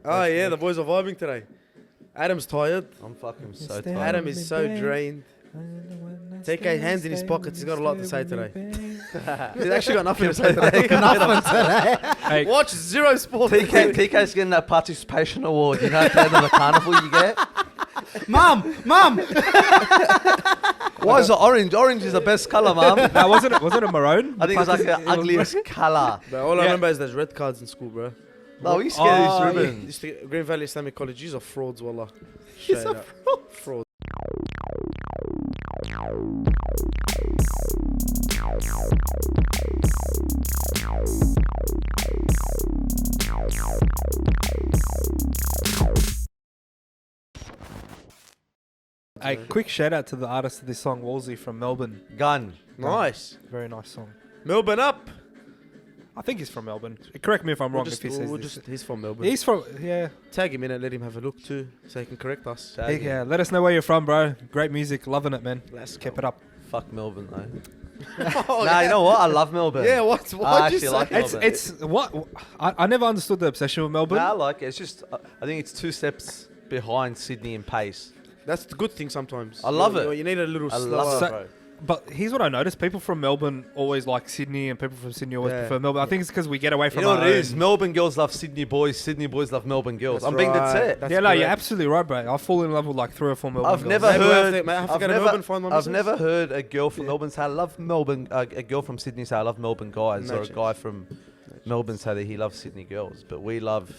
Oh yeah, the boys are vibing today. Adam's tired. I'm fucking so tired. Adam is so drained. TK hands in his pockets. He's got a lot to say today. He's actually got nothing to say today. Hey, Watch zero sport. TK's getting that participation award. You know, at the end of the carnival you get. Mum! Why is it orange? Orange is the best colour, Mum. no, was it a maroon? I think it's like the ugliest colour. But all I remember is there's red cards in school, bro. No, we used to get these ribbons. Used to get Green Valley Islamic College. These are frauds, wallah. He's a fraud. A quick shout out to the artist of this song, Wolsey from Melbourne. Gun. Nice. Very nice song. Melbourne up. I think he's from Melbourne. Correct me if I'm wrong if he says this. He's from Melbourne. He's from, yeah. Tag him in and let him have a look too, so he can correct us. Yeah, let us know where you're from, bro. Great music, loving it, man. Let's Keep it up. Fuck Melbourne, though. Nah, you know what? I love Melbourne. Yeah, what? I Why'd you actually say? like Melbourne. It's what I never understood the obsession with Melbourne. Nah, I like it. It's just, I think it's 2 steps behind Sydney in pace. That's the good thing sometimes. I love it. You need a little I slower. love So- it, bro. But here's what I noticed: people from Melbourne always like Sydney, and people from Sydney always prefer Melbourne. I think it's because we get away You from know our what it is? own- Melbourne girls love Sydney boys. Sydney boys love Melbourne girls. That's I'm being dead right. set. That's Yeah, no, you're correct. absolutely right, bro. I fall in love with like 3 or 4 Melbourne I've girls. never Maybe we'll heard. have to I've go to never, Melbourne, find my I've missus. never heard a girl from Melbourne say I love Melbourne. A girl from Sydney say I love Melbourne guys, No or a chance. guy from Melbourne say that he loves Sydney girls. But we love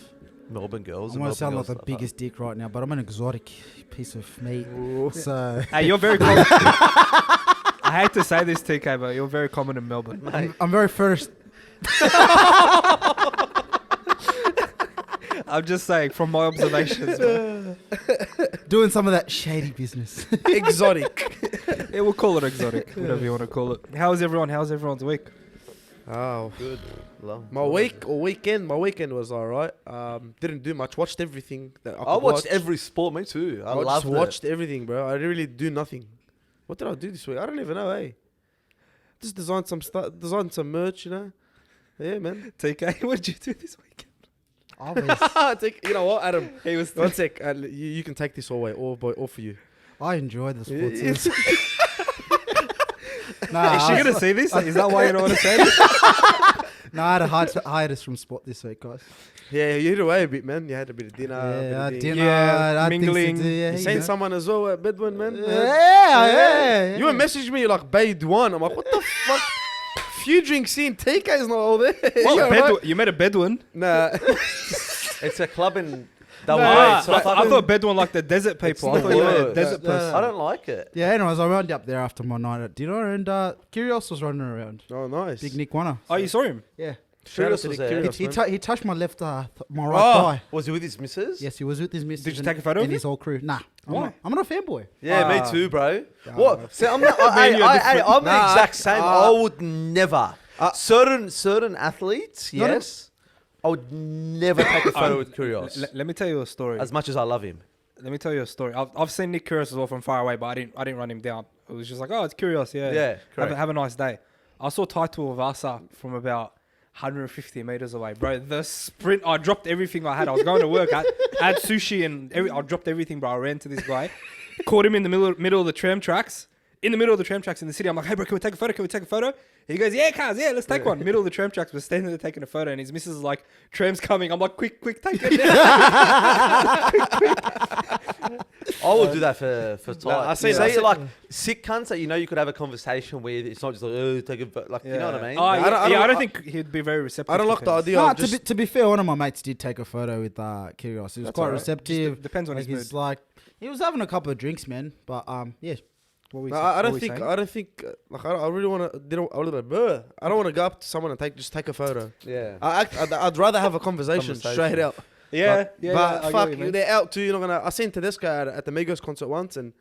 Melbourne girls. I'm and going to sound Melbourne like the girls love biggest dick right now, but I'm an exotic piece of meat. Ooh. So Hey, you're very common. I hate to say this, TK, but you're very common in Melbourne. Mate, I'm very first. I'm just saying, from my observations, man. Doing some of that shady business. Exotic. Yeah, we'll call it exotic, whatever you want to call it. How's everyone? How's everyone's week? Oh, good. Love. my weekend was alright. Didn't do much. Watched everything that I could I watched watch. every sport. Me too. I I just loved watched everything, bro. I really do nothing. What did I do this week? I don't even know. Hey, just designed some stuff, designed some merch. You know. Yeah, man. TK, what did you do this weekend? I was, You know what, Adam? He was. One sec. You can take this all for you. I enjoyed the sports. It's- Nah, Is she I gonna was- see this? Is that why you don't want to say this? No, I had a hiatus from sport this week, guys. Yeah, you hid away a bit, man. You had a bit of dinner. a bit of thing. dinner, Yeah, I had things to mingling. do, yeah, You you seen know. someone as well at Bedouin, man? Yeah. You were messaging me, you're like, Bedouin. I'm like, what the fuck? Few drinks in, TK's not all there. What, You alright? You met a Bedouin? Nah. It's a club in Double Ah, A. So I thought Bedouin like the desert people. I not thought you meant a work. desert No. person. I don't like it. Yeah, anyways, I rounded up there after my night at dinner, and Kyrgios was running around. Oh, nice. Big Nick Wanner. Oh, you saw him? Yeah. Shout out Curious to was the there. Curious, He, man. he touched my left, my right Oh, thigh. was he with his missus? Yes, he was with his missus. Did you and- take a photo of and him? his whole crew? Nah. Why? I'm not a fanboy. Yeah, Ah. me too, bro. Ah. What? See, I'm not. Me and you are different. I'm the Nah, exact same. I would never. Ah. Certain athletes, Not a- yes. I would never take a photo with Kyrgios. Let me tell you a story. As much as I love him. Let me tell you a story. I've seen Nick Kyrgios as well from far away, but I didn't run him down. It was just like, oh, it's Kyrgios, yeah. Yeah, correct. Have a nice day. I saw Taito Vasa from about 150 meters away, bro. The sprint, I dropped everything I had. I was going to work. I had sushi and I dropped everything, bro. I ran to this guy, caught him in the middle of the tram tracks. In the middle of the tram tracks in the city, I'm like, hey, bro, can we take a photo? Can we take a photo? He goes, yeah, cuz, yeah, let's take one. Middle of the tram tracks, we're standing there taking a photo, and his missus is like, tram's coming. I'm like, quick, take it. I would do that for time. I see that. Say like sick cunts that you know you could have a conversation with. It's not just like, oh, take a photo. Like, you know what I mean? Oh, I I don't- don't think he'd be very receptive. I don't to like the things. idea Nah, of just... to be fair, one of my mates did take a photo with Kyrgios. He was That's quite alright. receptive. Depends on Like, his he's mood. like, he was having a couple of drinks, man. But yeah. What were you No, saying? I What don't were you think. saying? I don't think. Like, I really want to. I don't want to go up to someone and just take a photo. Yeah. I'd rather have a conversation straight out. Yeah, But, yeah. but I get what fuck, you mean. they're out too. You're not gonna. I seen Tedesco at the Migos concert once, and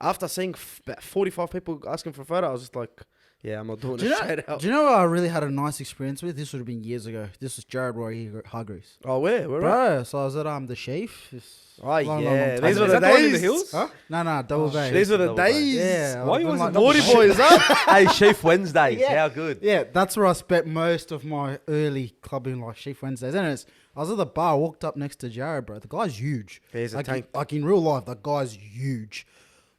after seeing about 45 people asking for a photo, I was just like, Yeah, I'm not doing Do it you, straight know, out. do you know what I really had a nice experience with? This would have been years ago. This was Jared Roy Hargreaves. Oh, where? Right? Bro, so I was at the Chief. Oh, long yeah. time These ago. were Is the that the one in the days. hills? Huh? No, Double Bay. These were the Double bay. days. Yeah. Why I you was always like in Double Naughty Bay. boys, huh? Hey, Chief Wednesdays. Yeah. How good? Yeah, that's where I spent most of my early clubbing, like Chief Wednesdays. Anyways, I was at the bar, walked up next to Jared, bro. The guy's huge. Yeah, he's a like, tank. Like in real life, the guy's huge.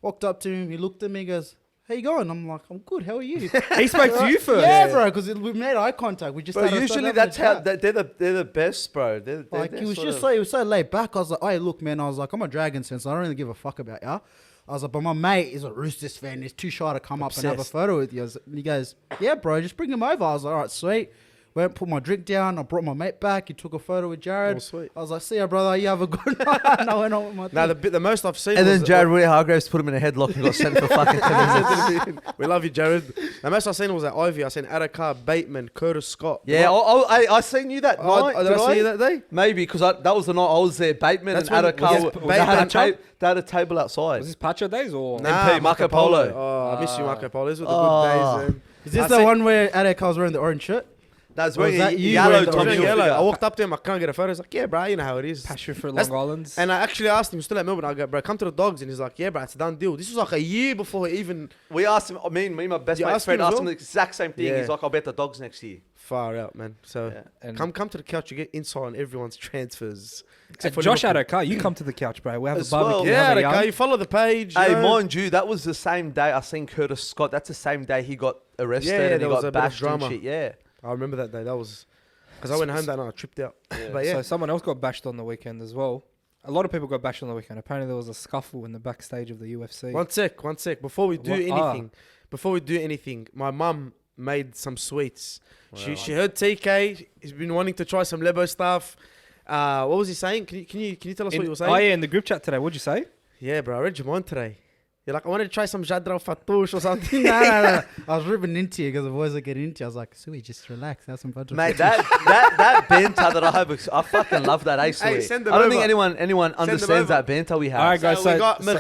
Walked up to him, he looked at me, he goes, "How you going?" I'm like, "I'm good. How are you?" He spoke to you first. Yeah, bro, because we made eye contact. We just Bro, started usually having that's a how chat. they're the best, bro. They're Like he was just so he was so laid back. I was like, "Hey, look, man." I was like, "I'm a Dragons fan, so I don't really give a fuck about ya." I was like, "But my mate is a Roosters fan. He's too shy to come up and have a Obsessed. photo with you." And he goes, "Yeah, bro, just bring him over." I was like, "All right, sweet." Went, put my drink down. I brought my mate back. He took a photo with Jared. Oh, sweet. I was like, "See ya, brother. You have a good night." And I went on with my Now, thing. the most I've seen And was then Jared Roy Hargreaves put him in a headlock and got sent for fucking 10 minutes. we love you, Jared. The most I've seen was at Ivy. I seen Adakar, Bateman, Curtis Scott. Yeah, I seen you that night. Did I see you that day? Maybe because that was the night I was there. Bateman That's and when- Adakar, was they had a Pacho? they had a table outside. Was this Pacho days or? MP, Marco Polo. Oh, I miss you, Marco Polo. These were the Oh. good days. Is this I the seen- one where Adek was wearing the orange shirt? That's Was wearing that a you yellow wearing the Tommy orange Yellow. Hilfiger. I walked up to him. I can't get a photo. He's like, "Yeah, bro, you know how it is." Passion for Long That's- Island's. And I actually asked him, he's still at Melbourne. I go, "Bro, come to the Dogs." And he's like, "Yeah, bro, it's a done deal." This was like a year before he even We asked him. Me and my best You mate asked Fred him as asked him well? the exact same thing. Yeah. He's like, "I'll bet the Dogs next year." far out, man. So Yeah. And come to the couch. You get insight on everyone's transfers. and for Josh Liverpool. Adokar, you come to the couch, bro. We have As a barbecue. well. we Yeah, have a okay. yarn. You follow the page. Hey, you know. mind you, that was the same day I seen Curtis Scott. That's the same day he got arrested Yeah, and he there was got a bit of bashed and drama. shit. Yeah. I remember that day. That was because I went home that night. I tripped out. But yeah, So someone else got bashed on the weekend as well. A lot of people got bashed on the weekend. Apparently there was a scuffle in the backstage of the UFC. one sec. Before we do What? anything, my mum made some sweets. She heard TK. He's been wanting to try some Lebo stuff. What was he saying? Can you tell us what you were saying? Oh yeah, in the group chat today. What'd you say? Yeah, bro. I read your mind today. You're like, I wanted to try some Jadra Fatouche or something. No. I was ripping into you because the boys are getting into you. I was like, Sui, just relax. Have some fun. Mate, that banter that I have, I fucking love that. Hey, Hey, send them I don't think over. anyone them understands over. that banter we have. All right, So guys. we So, got so,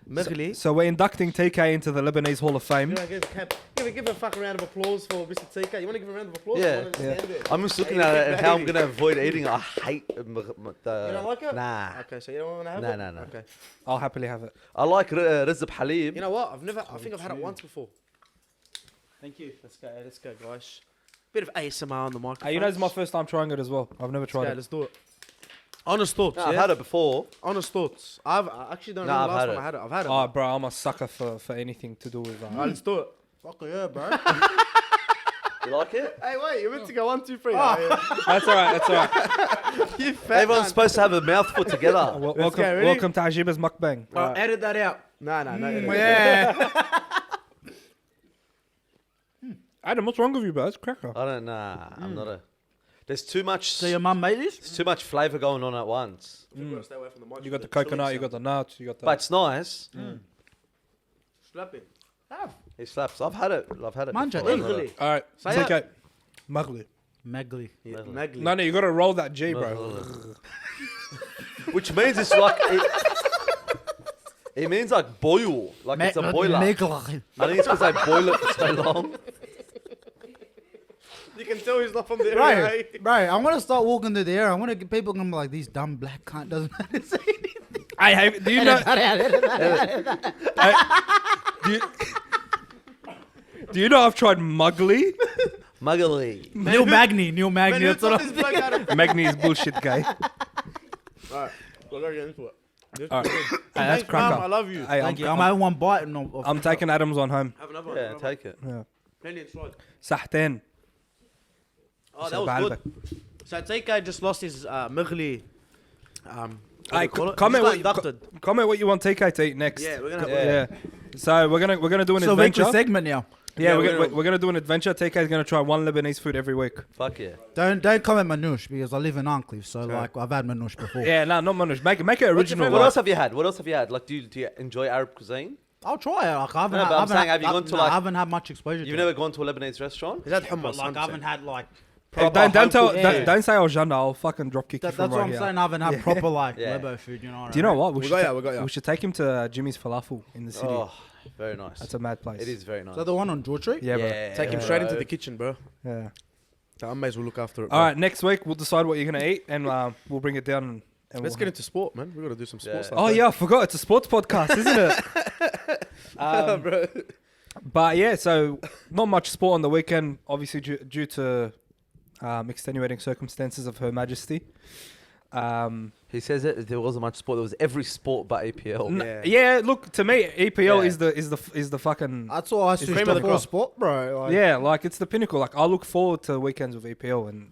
Merghli. so we're inducting TK into the Lebanese Hall of Fame. Give a fucking round of applause for Mr. TK. You want to give a round of applause? Yeah. I wanna stand there. I'm just looking Hey, at it and how I'm baby. gonna avoid eating. I hate the. You don't like it? Nah. Okay, so you don't want to have No, it? no, no. Okay. I'll happily have it. I like Rizab Halib. You know what? I think I've had it once before. Thank you. Let's go, guys. Bit of ASMR on the microphone. You know, it's my first time trying it as well. I've never tried it. Let's do it. Honest thoughts, No, yeah? I've had it before. Honest thoughts. I actually don't No, know the I've last had time it. I had it. I've had it. Oh, bro, I'm a sucker for anything to do with. Alright, let's do it. Fuck yeah, bro. You like it? Hey, wait, you're meant to go 1, 2, 3. That's all right. That's all right. You fat Everyone's man. supposed to have a mouthful together. Welcome, go, ready? welcome to Ajiba's mukbang. Edit that out. No, edit it. Yeah. Adam, what's wrong with you, bro? It's cracker. I don't know. I'm not a. There's too much. So your mum made this? There's too much flavour going on at once. Stay away from the mic. You got the coconut, you got the nuts, you got the. But it's nice. Slap it. It slaps. I've had it. Manja, before. Merghli. all right, Say take it. Magli. Megli. Yeah, Magli. No, you got to roll that G, bro. Which means it's like. It means like boil. Like it's a boiler. I think it's because they boil it for so long. You can tell he's not from the Bro, area. eh? bro, I want to start walking through the air. I want to get people going to be like, these dumb black cunt doesn't know how to say anything. I have. Do you know? Do you know I've tried Mugly? Muggly. Neil Magny. Man, who That's what took I'm this bloke out of- Magni is bullshit guy. Alright, we'll go get into it. All right. Hey, that's Thanks, Mum, I cracker. love you. Hey, Thank you. I'm having one bite. And I'm taking Adam's on home. Have another Yeah, one. take it. Yeah. Plenty inside. Sahtén. Oh, that was good. So TK just lost his Merghli. Hey, comment comment what, inducted. comment what you want TK to eat next. Yeah, we're gonna have Yeah. So we're gonna do an So adventure. weekly segment now. Yeah, Yeah, we're gonna do an adventure. TK is gonna try one Lebanese food every week. Fuck yeah. Don't comment manouche because I live in Arncliffe, so like I've had manouche before. Yeah, no, not manush. Make it What's your original. favourite? What like- else have you had? What else have you had? Like, do you enjoy Arab cuisine? I'll try it. Like I haven't. No, but I'm saying, have you gone to, like- I haven't had much exposure. You've to never it. gone to a Lebanese restaurant? Is that But hummus? like I haven't had like. Hey, Proper don't tell. home-cooked Don't, food. don't say Aljana. I'll fucking drop kick you That's from what right I'm here. saying. I haven't had proper like Yeah. Lebo food. You know. What Do you know I mean? what? We got ya. We should take him to Jimmy's Falafel in the city. Oh, Very nice. That's a mad place. It is very nice. Is that the one on George Street? Yeah, bro. Take him straight into the kitchen, bro. Yeah. The Ammays will look after it. All right, next week we'll decide what you're gonna eat, and we'll bring it down. And Let's we'll get into sport, man. We got to do some Yeah. sports stuff. Oh yeah, I forgot. It's a sports podcast, isn't it? bro. But yeah, so not much sport on the weekend, obviously due to extenuating circumstances of Her Majesty. He says it. There wasn't much sport. There was every sport but APL. Yeah, look, to me, EPL Yeah. is the fucking That's all I It's switched cream of the to for crop. sport, bro. Like, yeah, like it's the pinnacle. Like I look forward to weekends with EPL, and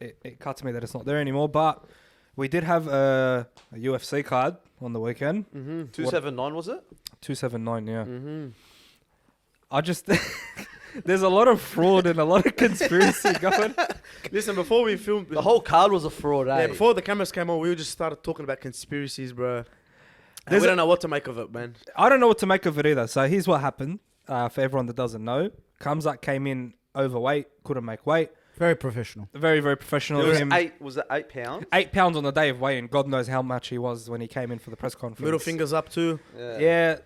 it cuts me that it's not there anymore. But we did have a UFC card on the weekend, 279 was it? 279. Yeah, I just there's a lot of fraud and a lot of conspiracy going. Listen, before we filmed, The whole card was a fraud. yeah, Eh? before the cameras came on, we just started talking about conspiracies, bro. And There's we a- don't know what to make of it, man. I don't know what to make of it either. So here's what happened. For everyone that doesn't know, Khamzat came in overweight, couldn't make weight. very professional. Very, very professional. It was Him. 8. Was it 8 pounds? 8 pounds on the day of weigh-in. God knows how much he was when he came in for the press conference. Middle fingers up too. Yeah,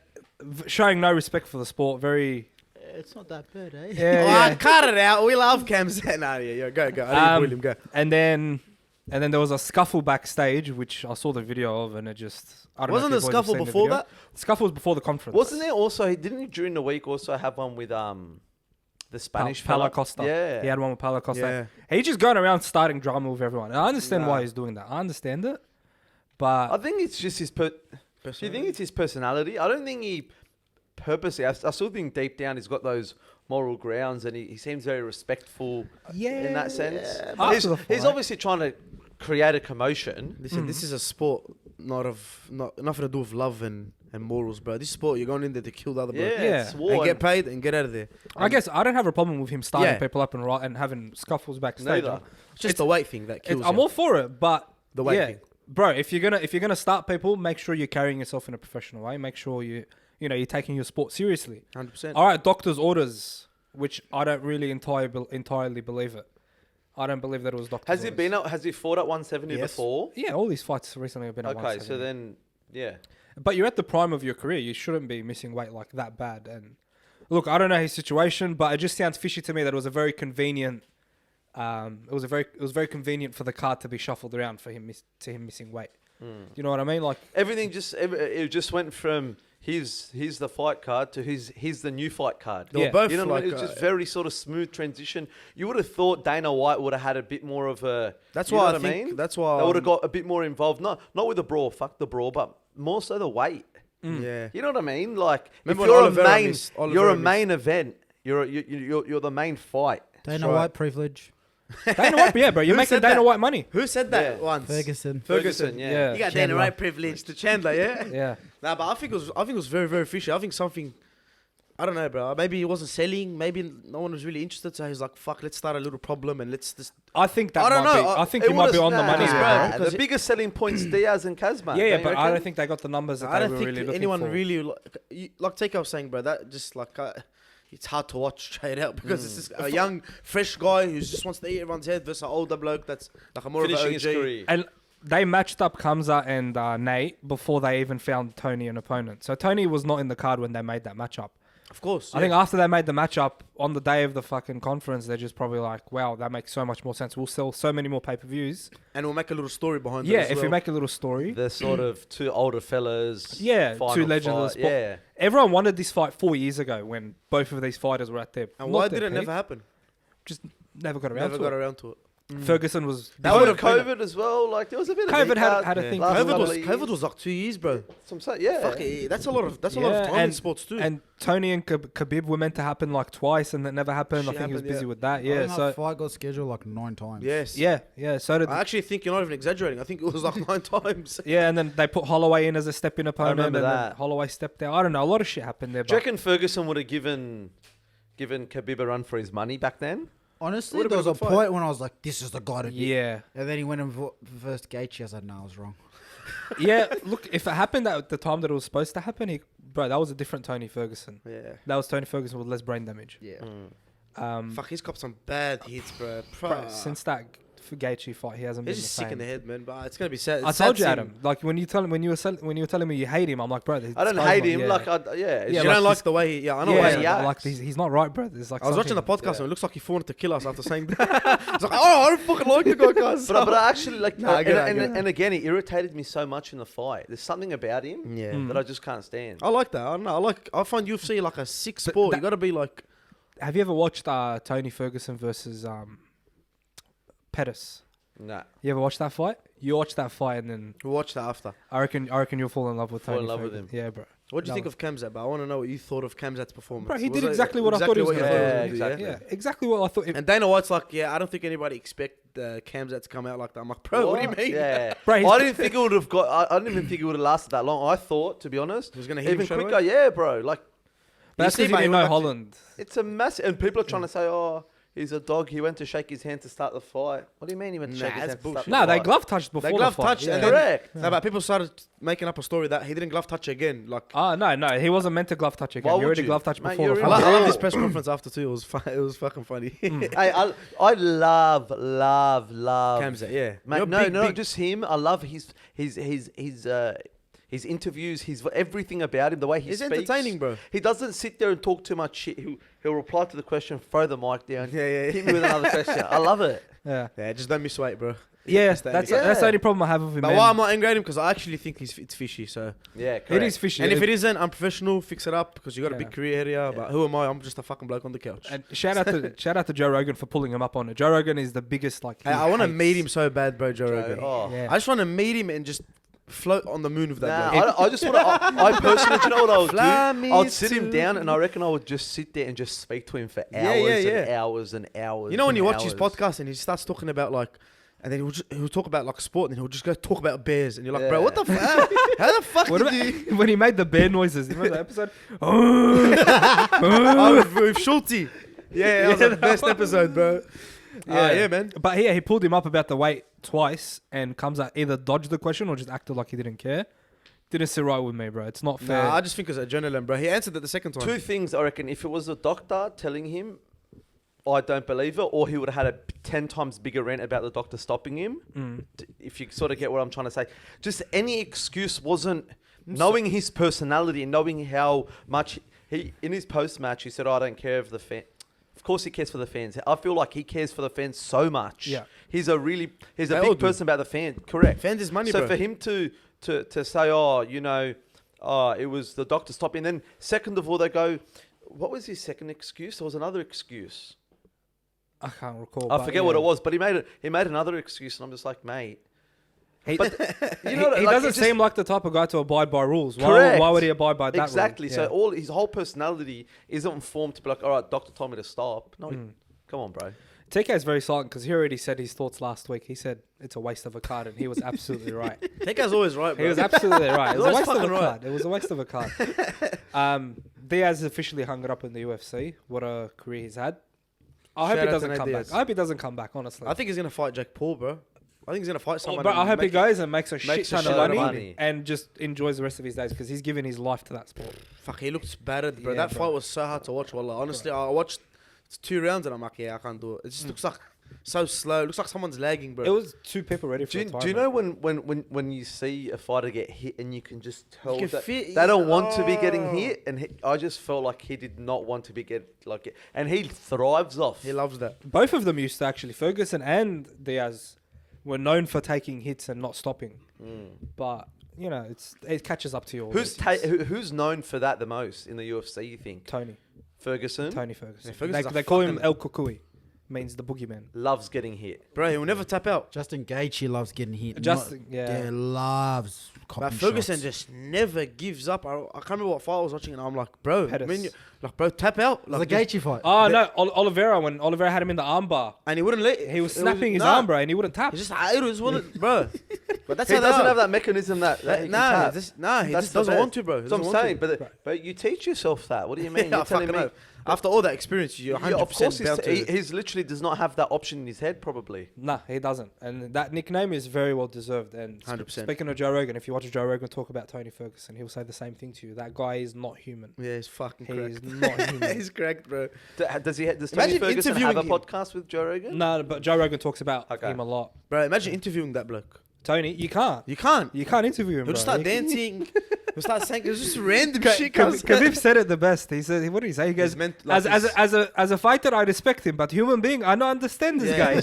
showing no respect for the sport. Very. It's not that bad, eh? Yeah, Cut it out. We love Khamzat. Nah, yeah, go. I didn't bully him. Go. And then there was a scuffle backstage, which I saw the video of, and it just. I don't Wasn't know the if you boys have scuffle seen the before video. that? The scuffle was before the conference. Wasn't there also? Didn't he during the week also have one with the Spanish Paulo fella? Costa? Yeah. He had one with Paulo Costa. Yeah. He's just going around starting drama with everyone. And I understand Nah. why he's doing that. I understand it, but I think it's just his. Do you think it's his personality? I don't think he purposely. I still think deep down he's got those moral grounds, and he seems very respectful. In that sense, After he's the fight. obviously trying to create a commotion. Listen, this is a sport, not nothing to do with love and morals, bro. This sport, you're going in there to kill the other Yeah, bloke. Yeah. it's war. And get paid and get out of there. I guess I don't have a problem with him starting Yeah. people up and having scuffles backstage. Neither. It's just the weight thing that kills I'm you. all for it, but The weight yeah, thing. bro. If you're gonna start people, make sure you're carrying yourself in a professional way. Make sure you're taking your sport seriously. 100%. All right, doctor's orders, which I don't really entirely believe it. I don't believe that it was doctor's Has he orders. been? Has he fought at 170 Yes. before? Yeah, all these fights recently have been at Okay, 170. so then, yeah. But you're at the prime of your career. You shouldn't be missing weight like that bad. And look, I don't know his situation, but it just sounds fishy to me that it was a very convenient. It was very convenient for the card to be shuffled around for him missing weight. You know what I mean? Like Everything it just went from here's the fight card to here's the new fight card. They were Yeah. both You know what I like, mean? It was just very sort of smooth transition. You would have thought Dana White would have had a bit more of a. that's you know why I what think. mean? That's why They would have got a bit more involved. Not with the brawl, fuck the brawl, but more so the weight. Yeah. You know what I mean? Like Remember if when you're a Oliveira main, missed- you're Oliveira a main event. You're the main fight. Dana right. White privilege. Dana White, yeah, bro. You're Who making said Dana that? White money. Who said that Yeah. once? Ferguson. Ferguson, yeah. Yeah. You got Chandler. Dana White privilege to Chandler, yeah. Yeah. Nah, but I think it was very, very fishy. I think something. I don't know, bro. Maybe he wasn't selling. Maybe no one was really interested. So he's like, "Fuck, let's start a little problem and let's just." I think that I don't might know. be. I think It you might be would've- on the money, nah, there, bro. bro. Because The biggest selling points Diaz and Kazman. Yeah, don't you but I reckon? don't think they got the numbers that I they don't were think really looking anyone for. really like Take was saying, bro. That just like it's hard to watch straight out because it's just a young, fresh guy who just wants to eat everyone's head versus an older bloke that's like a more finishing of his an OG. career. And they matched up Khamzat and Nate before they even found Tony an opponent. So Tony was not in the card when they made that matchup. Of course, I think after they made the matchup on the day of the fucking conference, they're just probably like, wow, that makes so much more sense. We'll sell so many more pay-per-views. and we'll make a little story behind it. Yeah, as if well. you make a little story. The sort of two older fellas. Yeah, final two legends of the fight. sport. Yeah. Everyone wanted this fight 4 years ago when both of these fighters were at their And not why their did it peak, never happen? Just never got around Never to got it. around to it. Ferguson was... That That would would have COVID as well. Like there was a bit of COVID heat out had a thing. last couple of COVID years. was like 2 years, bro. Some say, yeah. Fuck it, that's a lot of time Yeah, in sports too. And Tony and Khabib were meant to happen like twice and that never happened. I Shit think he was happened, busy yeah. with that. I Yeah, think so... that fight got scheduled like 9 times. yes, Yeah, so did... I actually think you're not even exaggerating. I think it was like 9 times. Yeah, and then they put Holloway in as a step-in opponent, remember and then that. Holloway stepped out. I don't know. A lot of shit happened there. Do you But reckon Ferguson would have given Khabib a run for his money back then? Honestly, Would've there been was a a good fight. point when I was like, this is the guy to beat. yeah, And then he went and versed Gaethje. I said, no, I was wrong. yeah. Look, if it happened at the time that it was supposed to happen, bro, that was a different Tony Ferguson. Yeah. That was Tony Ferguson with less brain damage. Yeah. Fuck, he's got some bad hits, bro. Bro, since that Gaethje fight, he hasn't been He's the just sick in the same. head, man. But it's gonna be sad. I It's sad told you, seeing- Adam. Like when you were telling me you hate him, I'm like, bro. I don't hate him. Like, yeah, it's You like don't like this- the way he. Yeah, I know. Yeah, why. he acts. like he's not right, bro. There's like I was watching the something- podcast and it looks like he wanted to kill us after saying that. It's like, oh, I don't fucking like the guy, guys. But I actually like, Nah, I get it, I get it. and again, he irritated me so much in the fight. There's something about him Yeah. Mm. that I just can't stand. I like that. I don't know. I find UFC like a sick sport. You got to be like. Have you ever watched Tony Ferguson versus Pettis? Nah. You ever watched that fight? You watch that fight and then We'll watch that after. I reckon you'll fall in love with Fall Tony in love with Ferguson. him. Yeah, bro. What do you No. think of Khamzat? But I want to know what you thought of Khamzat's performance. Bro, he Was did it exactly what I thought he was you gonna thought do. he was Yeah, gonna do, exactly. Yeah, exactly what I thought. And Dana White's like, yeah, I don't think anybody expect Khamzat to come out like that. I'm like, bro, what do you mean? Yeah. Bro, he's- I didn't think it would have got. I didn't even think it would have lasted that long. I thought, to be honest, He was gonna hit him even straight quicker. away? Yeah, bro. Like, But that's see, because he mate, didn't he know went back to- Holland. it's a massive. And people are trying to say, oh, he's a dog. He went to shake his hand to start the fight. What do you mean he went to Nah, shake his that's hand to start bullshit. the No, they fight? glove touched before They glove the fight. touched yeah. and then, Correct. No, but people started making up a story that he didn't glove touch again. Like, No, he wasn't meant to glove touch again. Why He would already you? glove touched Mate, before you're the in fight. I love Oh. his press conference after too. It was fucking funny. Hey, I love Khamzat, yeah. Mate, You're no, big, not big. just him. I love his interviews, everything about him, the way he He's speaks. entertaining, bro. He doesn't sit there and talk too much shit. He'll reply to the question, throw the mic down, Yeah. hit me with another question. I love it. Yeah, Yeah, just don't miss weight, bro. yeah. That's the That's only- that's the only problem I have with him. But man. why I'm not angry at him? Because I actually think it's fishy. So, Yeah, correct. It is fishy. and if it isn't, I'm professional. Fix it up because you got a Yeah. big career here. But who am I? I'm just a fucking bloke on the couch. And shout out to Joe Rogan for pulling him up on it. Joe Rogan is the biggest like. I want to meet him so bad, bro, Joe Joe, Rogan. oh. Yeah. I just want to meet him and just float on the moon with that Nah, bloke. I just want to. I personally, do you know what I would Fly do? me I'd sit him to- down, and I reckon I would just sit there and just speak to him for hours Yeah, and yeah. hours and hours. You know when and you watch his hours. podcast and he starts talking about like, and then he'll talk about like sport and then he'll just go talk about bears and you're like, bro, what the fuck? How the fuck What did about, you? when he made the bear noises? You remember that episode? Oh, with Schulte. Yeah, that was the best episode, bro. Yeah, man. But yeah, he pulled him up about the weight twice and comes out either dodged the question or just acted like he didn't care. Didn't sit right with me, bro. It's not fair. Nah, I just think it's adrenaline, bro. He answered it the second time. Two things, I reckon. If it was a doctor telling him, I don't believe it, or he would have had a 10 times bigger rant about the doctor stopping him. If you sort of get what I'm trying to say. Just any excuse wasn't... Knowing his personality and knowing how much... he in his post-match, he said, I don't care if the fan... Of course he cares for the fans. I feel like he cares for the fans so much. Yeah. He's a They all big do. person about the fan. Correct. Fans is money, So bro. for him to say, oh, you know, it was the doctor stopping. And then second of all, they go, what was his second excuse? There was another excuse. I can't recall. I but forget yeah. what it was, but he made another excuse, and I'm just like, mate. He, But he, you know, he like, doesn't it just- seem like the type of guy to abide by rules. Correct. Why would he abide by that exactly. rule? So Yeah. all his whole personality isn't formed to be like, all right, doctor told me to stop. No, come on, bro. TK is very silent because he already said his thoughts last week. He said it's a waste of a card, and he was absolutely right. That guy's always right, bro. He was absolutely right. It was a always waste of a fucking right. card. It was a waste of a card. Diaz officially hung it up in the UFC. What a career he's had. I hope Shout he out to doesn't Nate come Diaz. back. I hope he doesn't come back, honestly. I think he's going to fight Jake Paul, bro. I think he's going to fight someone. But I and hope he make goes and makes a shit makes a ton of shitload of money, money. and just enjoys the rest of his days because he's given his life to that sport. Fuck, he looked battered, bro. Yeah, That bro. fight was so hard to watch, wallah. Honestly, I watched 2 rounds and I'm like, yeah, I can't do it. It just looks like so slow. It looks like someone's lagging, bro. It was 2 people ready for Do a you, time. do you know when you see a fighter get hit and you can just tell can that feel- they don't want to be getting Oh. hit, and I just felt like he did not want to be and he thrives off. He loves that. Both of them used to actually. Ferguson and Diaz were known for taking hits and not stopping. But you know, it catches up to you. Who's known for that the most in the UFC? You think Tony Ferguson Ferguson. Yeah, Ferguson's a They call him fucking- El Kukui, means the boogeyman. loves getting hit. Bro, he'll never tap out. Justin Gaethje loves getting hit. Justin- yeah. loves copying But Ferguson shots. just never gives up. I can't remember what fight I was watching and I'm like, bro, Pettis. bro, tap out. The Like, just- Gaethje fight. Oh no, Oliveira, when Oliveira had him in the armbar, and he wouldn't let he was it snapping his nah. arm, bro, and he wouldn't tap. He's just, I just want bro. But that's He how they doesn't are. have that mechanism that he can Nah, tap. he That's just the doesn't best. want to, bro. He That's what I'm doesn't want saying. to. But you teach yourself that. What do you mean? Yeah, You're telling fucking me. know. After all that experience, you're 100% of course, bound to. he's literally does not have that option in his head, probably. Nah, he doesn't. And that nickname is very well deserved. And 100%. speaking of Joe Rogan, if you watch Joe Rogan talk about Tony Ferguson, he'll say the same thing to you. That guy is not human. Yeah, he's fucking He cracked. is not human. He's cracked, bro. Does Tony Imagine Ferguson have a interviewing him. podcast with Joe Rogan? No, but Joe Rogan talks about Okay. him a lot. Bro, imagine interviewing that bloke. Tony, you can't. You can't. You can't interview him, He'll bro. just start You- dancing. He'll start saying it's just random shit. Khabib said it the best. He said, "What did he say?" He goes, "As a fighter, I respect him, but human being, I don't understand this guy."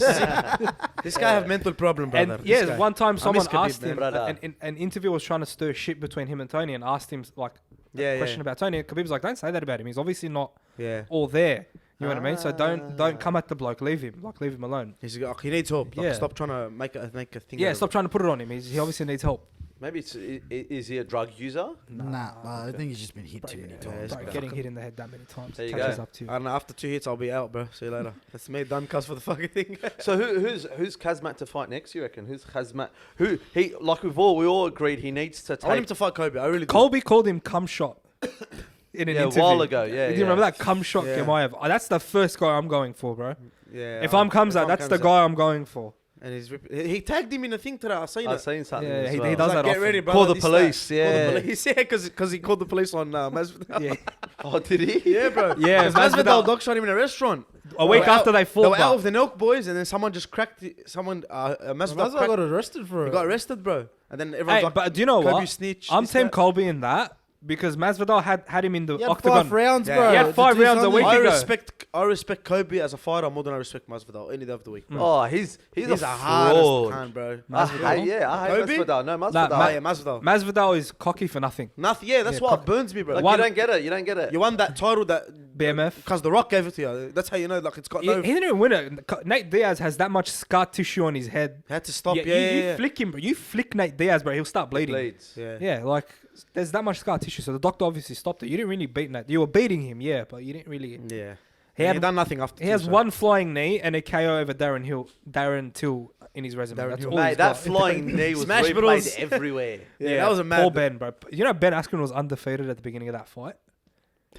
This guy have mental problem, brother. And This yes, guy. one time someone Khabib, asked man. him, Brother. an interviewer was trying to stir shit between him and Tony, and asked him like a question about Tony. And Khabib's like, "Don't say that about him. He's obviously not Yeah. all there." You know what I mean? So don't come at the bloke. Leave him. Like leave him alone. He needs help. Like, Yeah. stop trying to make a thing. Yeah, out of stop trying to put it on him. He obviously needs help. Maybe is he a drug user? Nah, I think he's just been hit too many times. Bro, getting hit in the head that many times There you catches go. up to it. you. I don't know. After 2 hits, I'll be out, bro. See you later. That's me done. Cuz for the fucking thing. So who's Khamzat to fight next? You reckon? Who's Khamzat? Who he like? We all agreed he needs to I want him take. to fight Kobe. I really do. Colby called him cum shot in an Yeah, a interview. while ago, yeah, Do you yeah. remember that cum shot Yeah. Gemaev? That's the first guy I'm going for, bro. Yeah. If I'm Khamzat, that's the guy I'm going for. And he tagged him in a thing today. I seen I've it. seen something. Yeah, as he well. does that Get often. ready, bro. Call the police, Call yeah. the police. Yeah, because he called the police on Masvidal. Yeah. Oh, did he? Yeah, bro. Yeah, Because Masvidal Masvidal- dog shot him in a restaurant. A week They were after they They fought, were out but of the Nelk boys, and then someone just cracked. Masvidal Masvidal got arrested for He it. got arrested, bro. And then everyone's hey, like, but do you know Kobe what? snitch. I'm this, Team that. Colby in that because Masvidal had him in the He had octagon. 5 rounds, Yeah. bro. He had 5 To do rounds a something. week I ago. respect Kobe as a fighter more than I respect Masvidal any day of the week. Bro. Oh, he's He's a a hardest fraud. cunt, bro. I hate Kobe? Masvidal. No, Masvidal. Nah, Oh, yeah, Masvidal. Masvidal is cocky for nothing. Nothing. Yeah, that's Yeah, what burns me, bro. Like, One- you don't get it. You don't get it. You won that title that BMF. because The Rock gave it to you. That's how you know. Like it's got He no. didn't even win it. Nate Diaz has that much scar tissue on his head. Had to stop. Yeah, Yeah, you yeah. flick him, bro. You flick Nate Diaz, bro. He'll start bleeding. Bleeds. Yeah. Yeah, like there's that much scar tissue. So the doctor obviously stopped it. You didn't really beat Nate. You were beating him, yeah, but you didn't really. Yeah. He He had had done nothing after. He has one flying knee and a KO over Darren Till in his resume. Darren That's Till. all Mate, he's that got. flying knee was Smash replayed Bros. everywhere. Yeah, that was a mad. Poor Ben, bro. You know Ben Askren was undefeated at the beginning of that fight.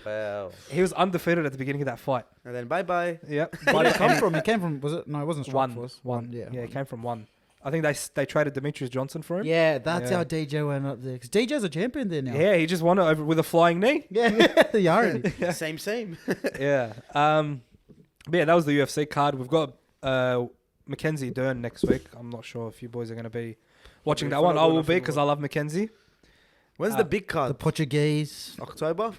Wow. He was undefeated at the beginning of that fight. And then bye bye. Yep. Where did he come from? He came from, was it? No, it wasn't One. Strikeforce. One. Yeah. Yeah, he came from one. I think they traded Demetrius Johnson for him. Yeah, that's Yeah. how DJ went up there. Because DJ's a champion there now. Yeah, he just won it over with a flying knee. Yeah, the irony. Same. Yeah. But yeah, that was the UFC card. We've got Mackenzie Dern next week. I'm not sure if you boys are going to be watching We that one. I follow will be nothing because I love Mackenzie. When's the big The card? Portuguese. October.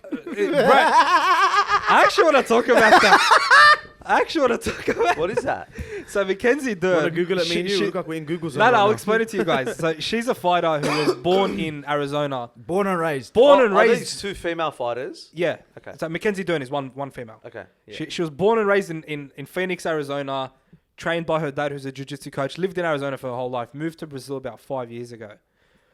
I actually want to talk about that. What is that? So Mackenzie You want to Dern. Google it? Me and you she- look like we're in Google zone. No, right I'll now. explain it to you guys. So she's a fighter who was born in Arizona. Born and raised. Born and Are raised. these two female fighters? Yeah. Okay. So Mackenzie Dern is one female. Okay. Yeah. She was born and raised in Phoenix, Arizona, trained by her dad, who's a jiu-jitsu coach, lived in Arizona for her whole life, moved to Brazil about 5 years ago.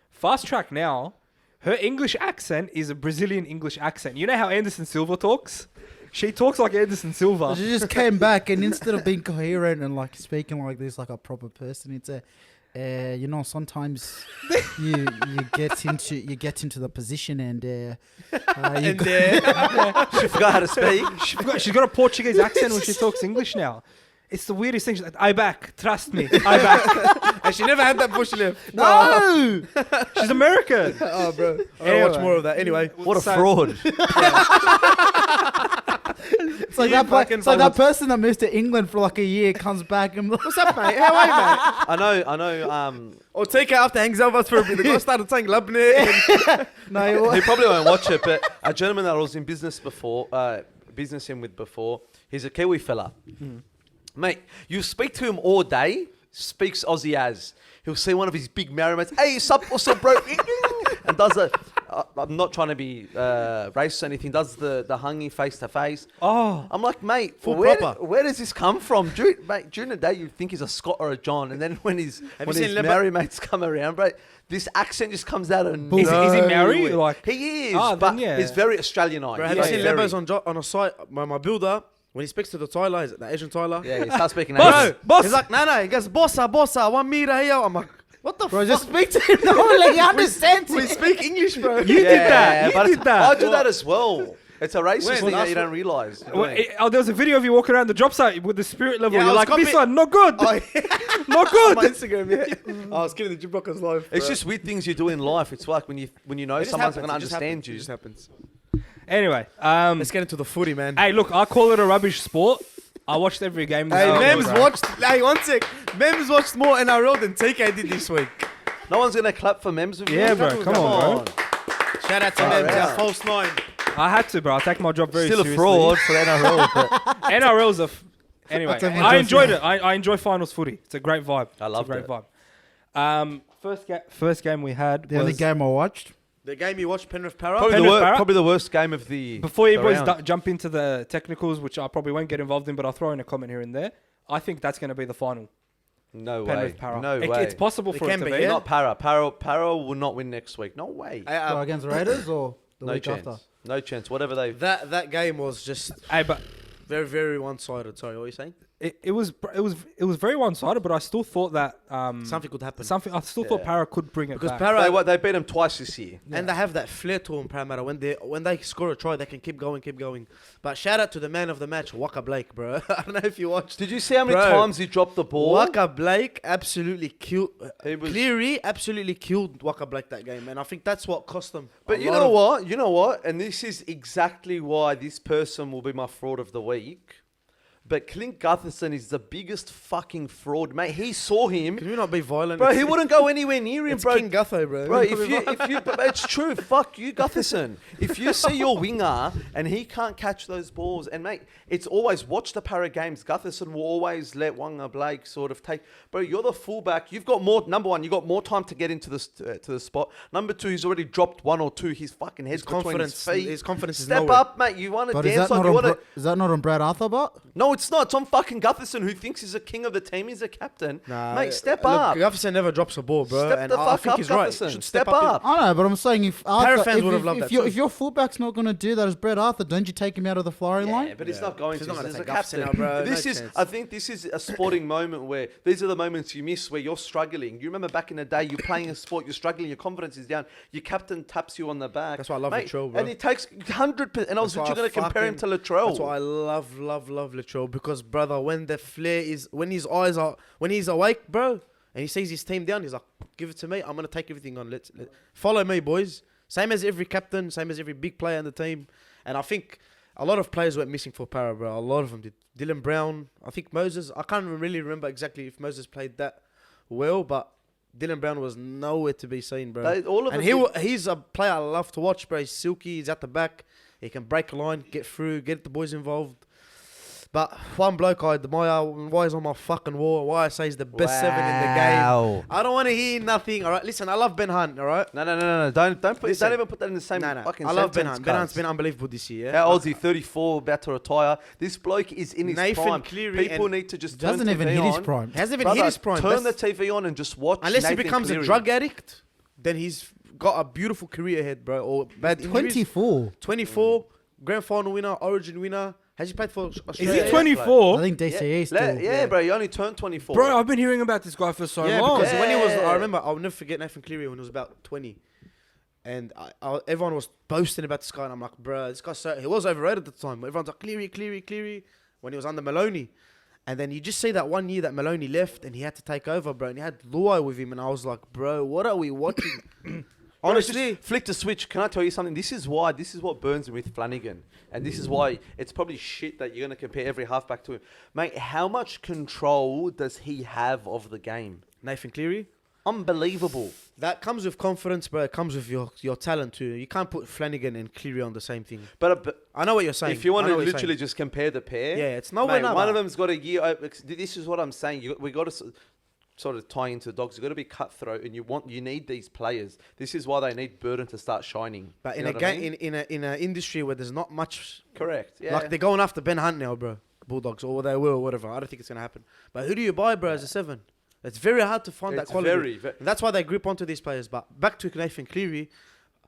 Fast track now, her English accent is a Brazilian English accent. You know how Anderson Silva talks? She talks like Anderson Silva. She just came back and instead of being coherent and like speaking like this like a proper person, it's a you know, sometimes you get into the position and you She forgot how to speak. She's got a Portuguese accent when she talks English now. It's the weirdest thing. She's like, I back, trust me, I back. And she never had that bush left. no. She's American. Oh, bro. I want to Anyway. watch more of that. Anyway. What a So- fraud. It's like You that. fucking It's like that followed. person that moved to England for like a year comes back and What's up, mate? How are you, mate? I know. Or take it after hangs over for a bit. The guy started saying Labne. no. He probably won't watch it, but a gentleman that I was in business with before, he's a Kiwi fella. Mate, you speak to him all day, speaks Aussie as. He'll see one of his big Maori mates, hey, what's up, bro? And does it. I'm not trying to be racist or anything, does the hungy face to face. Oh, I'm like, mate, Full where proper. where does this come from? During the day, you think he's a Scot or a John, and then when his you seen Lebo- Maori mates come around, bro, this accent just comes out of is he Maori? nowhere. Like, He is, Ah, but then yeah. he's very Australianized. Bro, have He's you seen very- Lebos on a site? My builder, when he speaks to the Tyler, is it the Asian Tyler? Yeah, he starts speaking Boss! Asian. Bro, Boss! he's like, no. He goes, bossa, 1 meter here. I'm like, what the Bro, fuck? just speak to him normally. He understands We it. speak English, bro. You did that. You but did that. I do that as well. It's a racist When? thing that Last you don't realise. There was a video of you walking around the job site with the spirit level. Yeah, I You're was like, this copy- one, not good. Oh, Not on my good. Instagram, yeah. I was killing the Gym Rockers live. It's bro. just weird things you do in life. It's like when you know It just someone's happens, going to it just understand happens, you. It just happens. Anyway, Let's get into the footy, man. hey, look, I call it a rubbish sport. I watched every game. This Hey, weekend, Mems bro. watched. Hey, one sec. Mems watched more NRL than TK did this week. No one's going to clap for Mems with Yeah, you. bro, come on, bro. Shout out to Oh, Mems, yeah. our false nine. I had to, bro. I take my job very Still a seriously. fraud for NRL. But NRL's anyway. I'll take my I job enjoyed it. I enjoy finals footy. It's a great vibe. I loved it's a it. great vibe. First game we had The only was game I watched. The game you watched, Penrith Para. probably the worst game of the. before you the boys round. jump into the technicals, which I probably won't get involved in, but I'll throw in a comment here and there. I think that's going to be the final. No way. Penrith Para. No way. It's possible It for it can to be, be. yeah. Not Para will not win next week. No way. So against Raiders or the No week chance. after? No chance. Whatever they. That game was just Hey, but very, very one-sided. Sorry, what were you saying? it was very one-sided, but I still thought that Something could happen. I still thought Yeah. Para could bring it Because back. Para, They beat them twice this year. and they have that flair to them, Parramatta. When they score a try, they can keep going. But shout out to the man of the match, Waka Blake, bro. I don't know if you watched. Did you see how many Bro, times he dropped the ball? Waka Blake absolutely killed. He was- Cleary absolutely killed Waka Blake that game, and I think that's what cost them. But you know what? You know what? And this is exactly why this person will be my fraud of the week. But Clint Gutherson is the biggest fucking fraud, mate. He saw him, Can you not be violent? bro. It's- He wouldn't go anywhere near him, It's bro. King Gutho, bro. Bro, if you, but it's true. Fuck you, Gutherson. If you see your winger and he can't catch those balls, and mate, it's always watch the Para games. Gutherson will always let Wanga Blake sort of take. Bro, you're the fullback. You've got more. Number one, you got more time to get into the to the spot. Number two, he's already dropped one or two. His fucking head's between his feet. His confidence is Step nowhere. up, mate. You want to But is dance that, like not you on want to. is that not on Brad Arthur, but? No, it's not. It's on fucking Gutherson, who thinks he's a king of the team. He's a captain. Mate, step up. Gutherson never drops a ball, bro. Step and the I fuck think up, he's right. Gutherson. Should Step in- up. I know, but I'm saying if Para Arthur, fans would have loved that too. if your fullback's not going to do that as Brad Arthur, don't you take him out of the firing Yeah, line? but he's not going He's to. not gonna He's a take Gutherson captain. out, bro. This No is. chance. I think this is a sporting moment where these are the moments you miss where you're struggling. You remember back in the day, you're playing a sport, you're struggling, your confidence is down. Your captain taps you on the back. That's why I love Latrell, bro. And he takes 100%. And I was That's why literally going to compare him to fucking- Latrell. That's why I love Latrell, because brother, when the flair is, when his eyes are, when he's awake, bro, and he sees his team down, he's like, give it to me. I'm gonna take everything on. Let's follow me, boys. Same as every captain, same as every big player in the team. And I think a lot of players went missing for Para, bro. A lot of them did. Dylan Brown, I think Moses. I can't really remember exactly if Moses played that well, but Dylan Brown was nowhere to be seen, bro. All of And them he's a player I love to watch, bro. He's silky. He's at the back. He can break a line, get through, get the boys involved. But one bloke I admire, why he's on my fucking wall, why I say he's the best seven in the game. I don't want to hear nothing, all right? Listen, I love Ben Hunt, all right? No. Don't even put that in the same No. fucking I love Ben sentence, Hunt. Ben cuz. Hunt's been unbelievable this year, yeah? How old is he? 34, about to retire. This bloke is in his Nathan prime. Cleary People and- need to just Doesn't turn even TV hit his on. prime. He hasn't even Brother, hit his prime. Turn the That's- TV on and just watch. Unless he Nathan becomes Cleary. a drug addict, then he's got a beautiful career ahead, bro. Or bad injuries. 24. 24, grand final winner, origin winner. Has he played for Is Australia? he 24? I think DCE is still. Yeah, bro. You only turned 24. Bro, I've been hearing about this guy for so Yeah, long. because when he was, Yeah. I remember, I'll never forget Nathan Cleary when he was about 20. And everyone was boasting about this guy, and I'm like, bro, this guy's so, he was overrated at the time. Everyone's like, Cleary, when he was under Maloney. And then you just see that one year that Maloney left, and he had to take over, bro, and he had Luai with him, and I was like, bro, what are we watching? Honestly, Honestly, flick the switch. Can I tell you something? This is what burns me with Flanagan. And this is why it's probably shit that you're going to compare every halfback to him. Mate, how much control does he have of the game? Nathan Cleary. Unbelievable. That comes with confidence, bro. It comes with your talent too. You can't put Flanagan and Cleary on the same thing. But I know what you're saying. if you want I know to what you're literally saying. just compare the pair, Yeah, it's nowhere mate, near one of that. them's got a year. This is what I'm saying. We got to sort of tie into the dogs. You've got to be cutthroat, and you need these players. This is why they need Burden to start shining. But You in know a what I game, mean? in an industry where there's not much, Correct. Yeah. like they're going after Ben Hunt now, bro. Bulldogs, or they will, or whatever. I don't think it's gonna happen. But who do you buy, bro, as a seven? It's very hard to find that It's quality. very- And that's why they grip onto these players. But back to Nathan Cleary,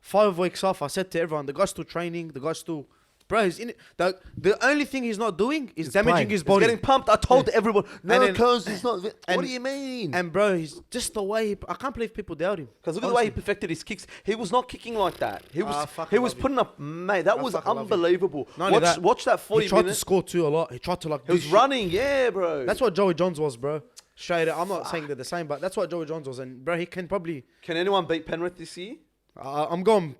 5 weeks off. I said to everyone, the guy's still training. The guy's still bro. He's in it. The only thing he's not doing is He's damaging playing. his He's body. getting pumped. I told everyone, no, then- cuz he's not. What and- do you mean? And bro, he's just the way. I can't believe people doubt him. Because look at the way he Honestly. perfected his kicks. He was not kicking like that. He was fuck, he I was love putting up, mate. That I was fucking love him. unbelievable. Not only that, Watch that 40 He tried to minutes. score too a lot. He tried to like. He was do shit. running, yeah, bro. That's what Joey Johns was, bro. Straight up. I'm not saying they're the same, but that's what Joey Johns was. And bro, he can probably. Can anyone beat Penrith this year? I'm going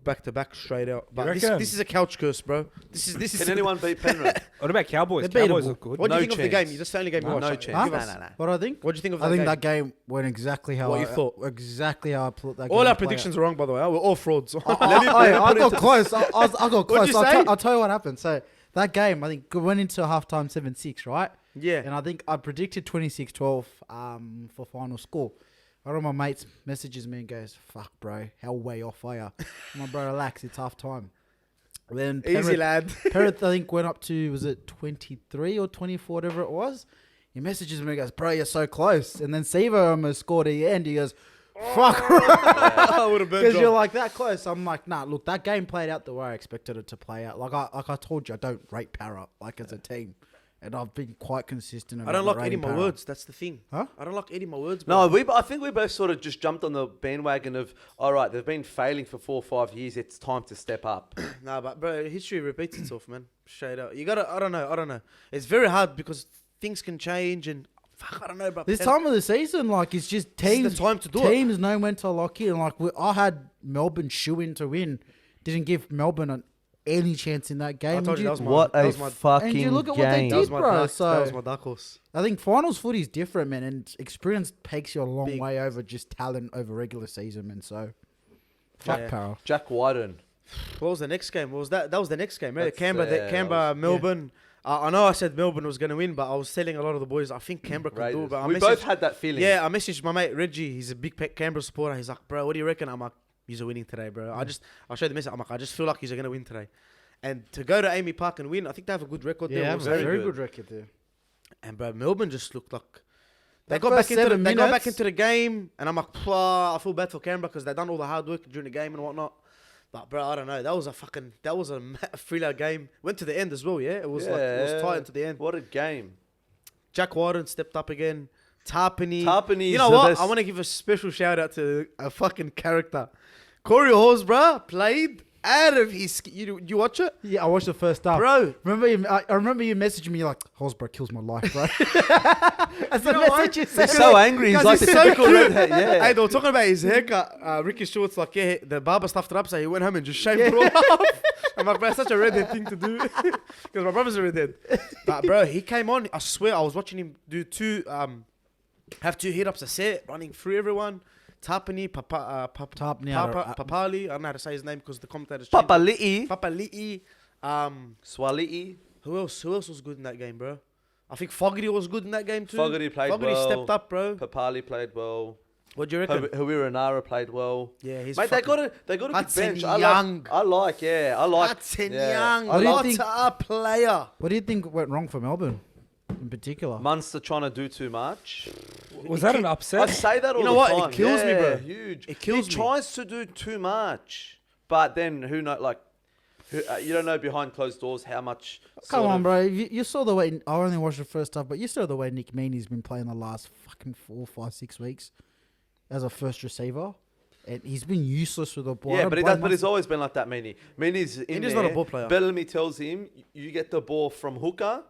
back to back straight out. But reckon? this is a couch curse, bro. This is. Can anyone beat Penrith? What about Cowboys? They're Cowboys beatable. look good. What do you No think of the chance. game? You just the only game you No watched. chance. Give us- What do I think? What do you think of I that think game? that game went exactly how What you thought? Exactly how I thought that game All would our play predictions were wrong, by the way. We're all frauds. out. I got close. I got close. you say? I'll tell you what happened. So that game, I think, went into halftime 7-6, right? Yeah. And I think I predicted 26-12 for final score. One of my mates messages me and goes, "Fuck, bro, how way off are you?" My bro, relax, it's half time. Then Easy, lad. Penrith, I think, went up to, was it 23 or 24, whatever it was. He messages me and goes, "Bro, you're so close." And then Sevo almost scored at the end. He goes, "Fuck," I would have been because you're like that close. I'm like, nah, look, that game played out the way I expected it to play out. Like I told you, I don't rate Para like as a team. And I've been quite consistent. I don't about like eating rating my Para. words. That's the thing. Huh? I don't like eating my words. No, Bro. I think we both sort of just jumped on the bandwagon of, all right, they've been failing for 4 or 5 years. It's time to step up. Nah, but bro, history repeats itself, man. Straight up. You gotta. I don't know. It's very hard because things can change and fuck. I don't know, bro. This time of the season, like, it's just This is teams. the time to do it. Teams know when to lock in. Like, I had Melbourne shoe in to win. Didn't give Melbourne any chance in that game. I told And you that was my. What that a was my, fucking and you look at what they game. that was did, my bro. dark, So that was my dark horse. I think finals footy is different, man, and experience takes you a long Big. way over just talent over regular season, man. So, fuck Yeah. Para. Jack Wyden. What was the next game? What was that? That was the next game, right? That's Canberra, the- Canberra, Melbourne. I know I said Melbourne was going to win, but I was telling a lot of the boys, I think Canberra could do it. Raiders. But I We messaged, both had that feeling. yeah, I messaged my mate Reggie. He's a big Canberra supporter. He's like, bro, what do you reckon? I'm like, he's winning today, bro. I'll show you the message. I'm like, I just feel like he's going to win today. And to go to Amy Park and win, I think they have a good record there. Yeah, It was very very good. good record there. And bro, Melbourne just looked like they That got back first into 7 they got back minutes- into the game, and I'm like, I feel bad for Canberra because they done all the hard work during the game and whatnot. But bro, I don't know. That was a thriller game. Went to the end as well. Yeah, it was like it was tight to the end. What a game. Jack Warden stepped up again. Tarpany. Tarpany You is know the what? best. I want to give a special shout out to a fucking character. Corey Hawes, bro, played out of his. You watch it, Yeah, I watched the first half. bro. I remember you messaging me like, Hosborough kills my life, bro. That's the know what? message you He's sent. so angry. He's Because like he's the so typical cute. redhead. Yeah. Hey, they were talking about his haircut. Ricky Stewart's like, yeah, the barber stuffed it up, so he went home and just shaved it all off. I'm like, bro, that's such a redhead thing to do. Because my brother's a redhead. But bro, he came on. I swear, I was watching him do have 2 hit ups a set, running through everyone. Tapani, Tapani, Papali. I don't know how to say his name because the commentators changed. Papa Li'i. Papali'i. Swali'i. Who else was good in that game, bro? I think Fogarty was good in that game too. Fogarty played Fogarty well. stepped up, bro. Papali played well. What do you reckon? Huira Nara played well. Yeah, he's Mate, they fucking- got a good Hudson bench. Young. I like. Hudson Young. I didn't What think- a player. What do you think went wrong for Melbourne in particular? Munster trying to do too much. Was that an I upset? say that all You know the what? It time. kills me, Yeah, bro. Huge. It kills he me. tries to do too much, but then who know? Like, you don't know behind closed doors how much. Come sort on, of- bro. You saw the way. I only watched the first half, but you saw the way Nick Meaney's been playing the last fucking 4, 5, 6 weeks as a first receiver, and he's been useless with the ball. I Yeah, don't but blame he's Munster. always been like that. Meany's in Meany's there. not a ball player. Bellamy tells him, you get the ball from hooker,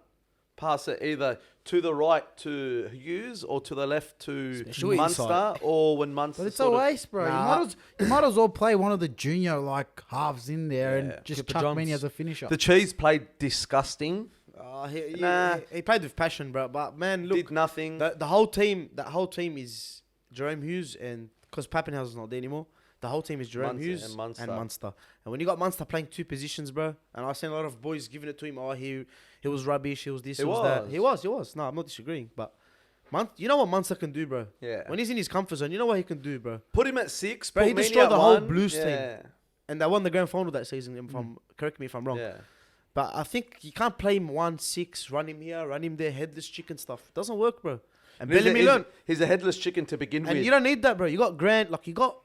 pass it either to the right to Hughes or to the left to Especially Munster, inside. or when Munster. But it's a sort of- waste, bro. Nah. You might as well play one of the junior like halves in there Yeah. and just Cooper chuck Johns. Meaney as a finisher. The cheese played disgusting. Nah. He played with passion, bro. But man, look, Did nothing. the whole team is Jerome Hughes, and because Pappenhausen's not there anymore, the whole team is Jerome Munster Hughes and Munster. and Munster. And when you got Munster playing 2 positions, bro, and I seen a lot of boys giving it to him. Oh, he was rubbish. He was this. He He was that. was. He was. No, I'm not disagreeing, but. You know what Munster can do, bro? Yeah. When he's in his comfort zone, you know what he can do, bro. Put him at 6. Bro, put he Meany destroyed at the whole 1. Blues team. Yeah. And they won the grand final that season. Correct me if I'm wrong. Yeah. But I think you can't play him 1-6, run him here, run him there, headless chicken stuff. It doesn't work, bro. And Bellamy learned. He's a headless chicken to begin And with. you don't need that, bro. You got Grant, like you got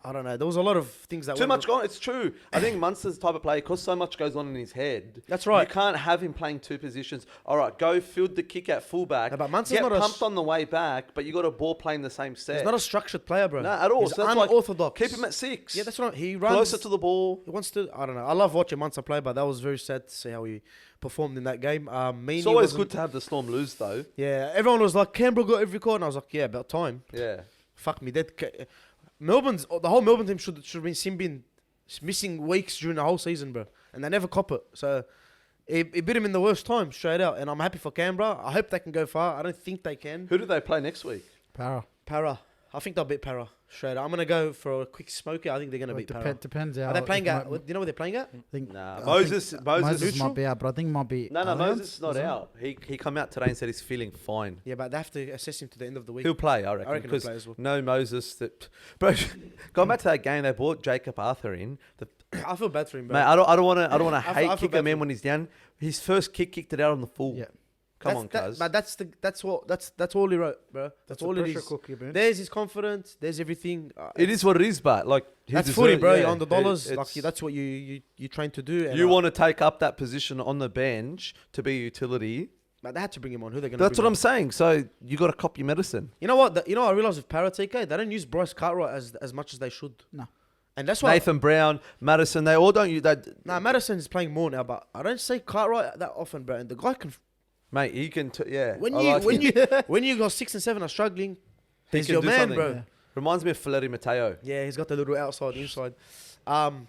I don't know. There was a lot of things that Too went much gone. It's true. I think Munster's the type of player, because so much goes on in his head. That's right. You can't have him playing two positions. All right, go field the kick at fullback. No, but Munster's get not a pumped on the way back, but you got a ball playing the same set. He's not a structured player, bro. No, at all. He's So that's why unorthodox. keep him at 6. Yeah, that's right. He runs closer to the ball. He wants to. I don't know. I love watching Munster play, but that was very sad to see how he performed in that game. It's always good to have the Storm lose, though. Yeah, everyone was like, Canberra got every call, and I was like, yeah, about time. Yeah. Fuck me, the whole Melbourne team should have been Simbin missing weeks during the whole season, bro, and they never cop it. So it beat him in the worst time, straight out. And I'm happy for Canberra. I hope they can go far. I don't think they can. Who do they play next week? Para. I think they'll beat Para straight out. I'm gonna go for a quick smoker. I think they're gonna beat Para. Depends. Are they playing at? Do you know where they're playing at? Nah, I Moses think Moses might be out, but I think might be. No, Alliance, Moses is not isn't it? out. He come out today and said he's feeling fine. Yeah, but they have to assess him to the end of the week. He'll play, I reckon. I reckon he'll Because play as well. no Moses. Bro, going back to that game, they brought Jacob Arthur in. I feel bad for him, bro. Mate, I don't want to I hate feel kick bad a man for when he's down. His first kicked it out on the full. Yeah. Come on, cuz. But that's all he wrote, bro. That's all it is. Cookie, man. There's his confidence. There's everything. It is what it is, but like he That's deserves- footy, bro. yeah, You're on the dollars. it's- That's what you train to do. And you want to take up that position on the bench to be utility. But they had to bring him on. Who they going to? That's what I'm saying. So you got to cop your medicine. You know what? I realized with Para TK, they don't use Bryce Cartwright as much as they should. No. And that's why. Nathan Brown, Madison, they all don't use that. Nah, Madison is playing more now, but I don't say Cartwright that often, bro. And the guy can. Mate, he can. Yeah. When I you like when it. you when you got 6 and 7 are struggling, He he's can your do man, something. bro. Yeah. Reminds me of Filetti Mateo. Yeah, he's got the little outside, inside.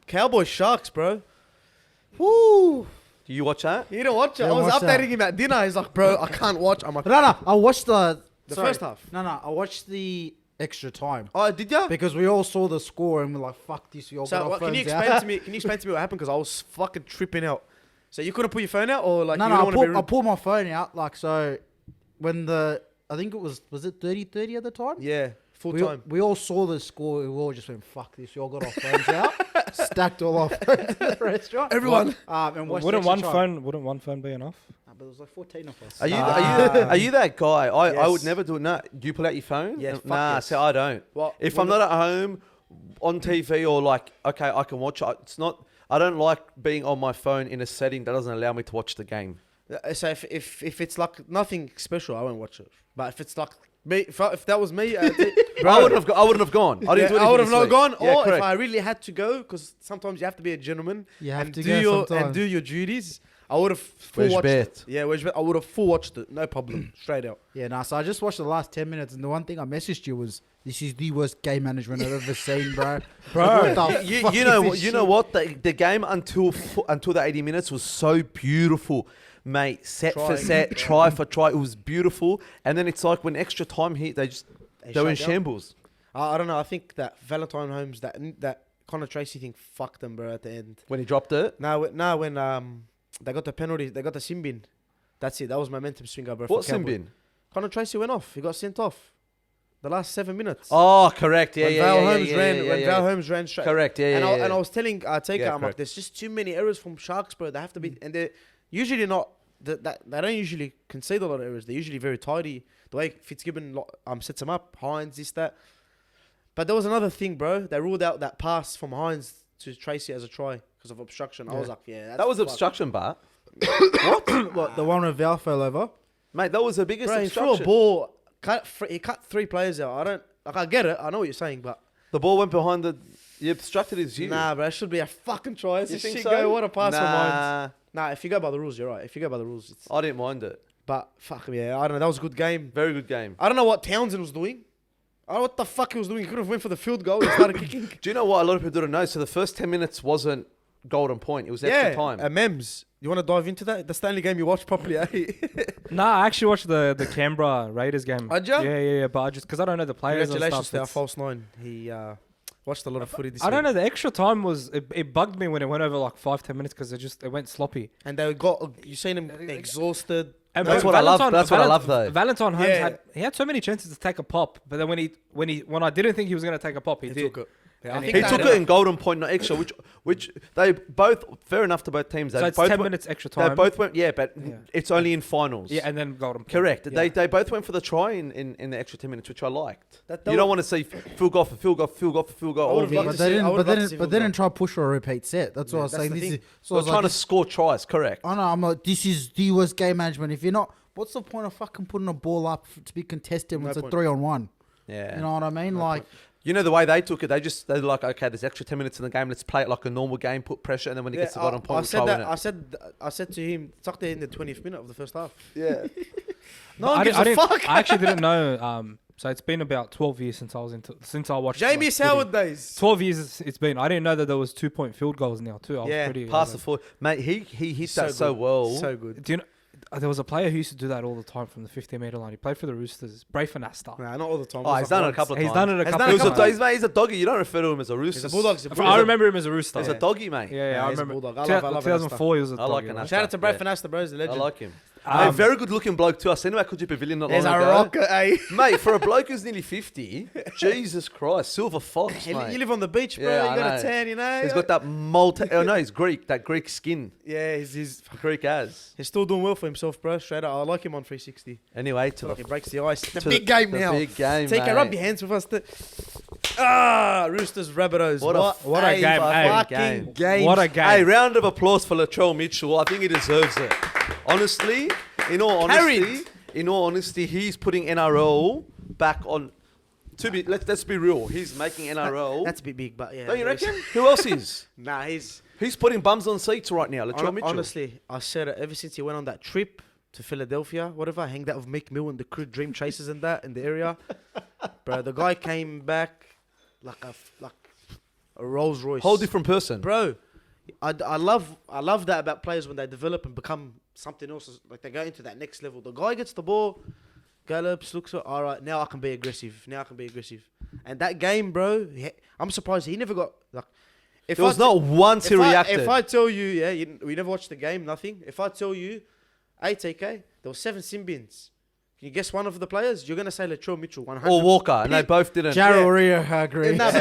Cowboys Sharks, bro. Woo! Do you watch that? He didn't watch it. Yeah, I was watch that. updating him at dinner. He's like, bro, I can't watch. I'm like, No. I watched the first half. No. I watched the extra time Oh, did ya? because we all saw the score and we're like, "Fuck this!" We all got So our what, can you phones out. explain to me? Can you explain to me what happened? Because I was fucking tripping out. So you couldn't put your phone out, or like No, you don't want to be I rude? pulled my phone out. Like, so when I think it was it 30-30 at the time? Yeah, full we, time. we all saw the score. We all just went, "Fuck this!" We all got our phones out, stacked all our phones in the restaurant. Everyone. And watched Wouldn't the one extra time. phone be enough? Nah, but it was like 14 of us. Are you Ah. are you that guy? I would Yes. never do it. No, do you pull out your phone? Yes, fuck Nah, yes. see, I don't. Well, If when I'm not at home on TV or like, okay, I can watch it. It's not. I don't like being on my phone in a setting that doesn't allow me to watch the game. So if it's like nothing special, I won't watch it. But if it's like me, if that was me, I I wouldn't have gone. I didn't do anything I would have this not week. gone. Yeah, Or if correct. I really had to go, because sometimes you have to be a gentleman You have and to do go your sometimes. duties. I would have full Where's watched bet? it. Yeah, I would have full watched it, no problem, straight out. Yeah, nah, so I just watched the last 10 minutes, and the one thing I messaged you was, "This is the worst game management I've ever seen, bro." What the You, fuck you is know this what? You shit? know what? The game until the 80 minutes was so beautiful, mate. Set for Try. set, try for try. It was beautiful. And then it's like when extra time hit, they were in shut down. shambles. I don't know. I think that Valentine Holmes, that Connor Tracy thing, fucked them, bro. At the end. When he dropped it. Now when they got the penalty, they got the sin bin. That's it. That was momentum swinger, bro. What's for him Cowboy. been? Connor Tracy went off. He got sent off. The last 7 minutes. Oh, correct. Yeah, when yeah, Val yeah, Holmes yeah, ran, yeah, when yeah, Val yeah. Holmes ran straight. Correct. Yeah, and yeah, I yeah. was telling Taker, Yeah, I'm like, correct. there's just too many errors from Sharks, bro. They have to be, and they're usually not. They don't usually concede a lot of errors. They're usually very tidy. The way Fitzgibbon sets them up, Hines, this, that. But there was another thing, bro. They ruled out that pass from Hines to Tracy as a try because of obstruction. I Yeah. was like, yeah, that's That was fucked. obstruction, but What, the one where Val fell over? mate, that was the biggest Bro, he threw a obstruction. ball. He cut 3 players out. I get it. I know what you're saying, but The ball went behind the. You obstructed his view. nah, bro, it should be a fucking try. It's You a think shit so? go. What a pass from Hines. Nah, Nah, if you go by the rules, you're right. If you go by the rules, it's. I didn't mind it. But fuck yeah, I don't know. That was a good game. Very good game. I don't know what Townsend was doing. I don't know what the fuck he was doing. He could have went for the field goal. He started kicking. Do you know what a lot of people don't know? So the first 10 minutes wasn't golden point. It was extra time. Mems. You want to dive into that? That's the only game you watched properly, eh? Nah, I actually watched the Canberra Raiders game. Did ya? Yeah. But I just because I don't know the players and Congratulations stuff. to our it's- false 9. He watched a lot of footy this I don't week. know. The extra time was it bugged me when it went over like 5-10 minutes because it went sloppy. And they you seen him exhausted. And That's what I love. That's what I love, though. Valentine Holmes Yeah. had so many chances to take a pop, but then when I didn't think he was going to take a pop, he He did. took it. Yeah, And I He think took that- it in golden point, not extra, which they both fair enough to both teams. So They it's both 10 went- minutes extra They time. both went, but Yeah. it's only in finals. Yeah, and then golden point. Correct. Yeah. They both went for the try in the extra 10 minutes, which I liked. That You don't want to see field goal for field goal, field goal for field goal. I all would've year. loved But to they see- I didn't. would've But they loved to didn't. see But they Fulham. didn't try push or a repeat set. That's what Yeah, I was that's saying. the This is. thing. So I We're was trying like, to score tries, correct. I know. I'm like, this is DUS game management. If you're not, what's the point of fucking putting a ball up to be contested when No it's a point. 3-on-1? Yeah. You know what I mean? Like, You know the way they took it, they're like, okay, there's extra 10 minutes in the game, let's play it like a normal game, put pressure, and then when it gets to the bottom point, I we'll said try that. win it. I said to him, tucked it in the 20th minute of the first half. Yeah. No But one gives a fuck. I actually didn't know. So it's been about 12 years since I watched. Jamie like, footy. Howard days. 12 years it's been. I didn't know that there was 2-point field goals now too. I was Yeah, pretty. Pass the forward. Mate, he hit that so good. well. So good. Do you know? There was a player who used to do that all the time from the 15-meter line. He played for the Roosters. Brafanasta. Nah, not all the time. Oh, he's done it a couple of He's times. done it a Has couple done of a couple times. He's a doggy. You don't refer to him as a rooster. He's a bulldog. He's a I bulldog. remember him as a Rooster. He's Yeah, a doggy, mate. yeah, I he's a remember. bulldog. I love 2004, he was a I doggy. like right? Anasta. Shout out to Brad Yeah. Finasta, bro. He's a I legend. like him. Um, a very good looking bloke too. I seen him at Coogee Pavilion not There's long a ago. rocker, eh? Mate, for a bloke who's nearly 50, Jesus Christ, silver fox, You mate. live on the beach, bro. Yeah, you I got know. a tan, you know. He's got that he's Greek, that Greek skin. Yeah, he's Greek as. he's still doing well for himself, bro. Straight up, I like him on 360. Anyway, to He breaks the ice. The to big game now. The big game, Take mate. a rub your hands with us. Roosters, Rabbitohs. what a game, hey. fucking game. What a game. Hey, round of applause for Latrell Mitchell. I think he deserves it. Honestly, in all honesty, he's putting NRL back on. Let's be real. He's making NRL. That's a bit big, but yeah. Don't you there's- reckon? Who else is? Nah, he's He's putting bums on seats right now. Latrell Mitchell. honestly. I said it ever since he went on that trip to Philadelphia, whatever. Hanged out with Mick Mill and the crew, Dream Chasers and that in the area, bro. The guy came back like a Rolls Royce. Whole different person. Bro, I love that about players when they develop and become something else. Like they go into that next level. The guy gets the ball, gallops, looks at, all right, now I can be aggressive. And that game, bro, I'm surprised he never got like. If There was I not once he reacted. if I tell you, yeah, we never watched the game, nothing. If I tell you, hey TK, there were 7 sin bins. Can you guess one of the players? You're gonna say Latrell Mitchell, 100. Or Walker, and they both didn't. Jarrell Yeah. Rio, I agree. Nah,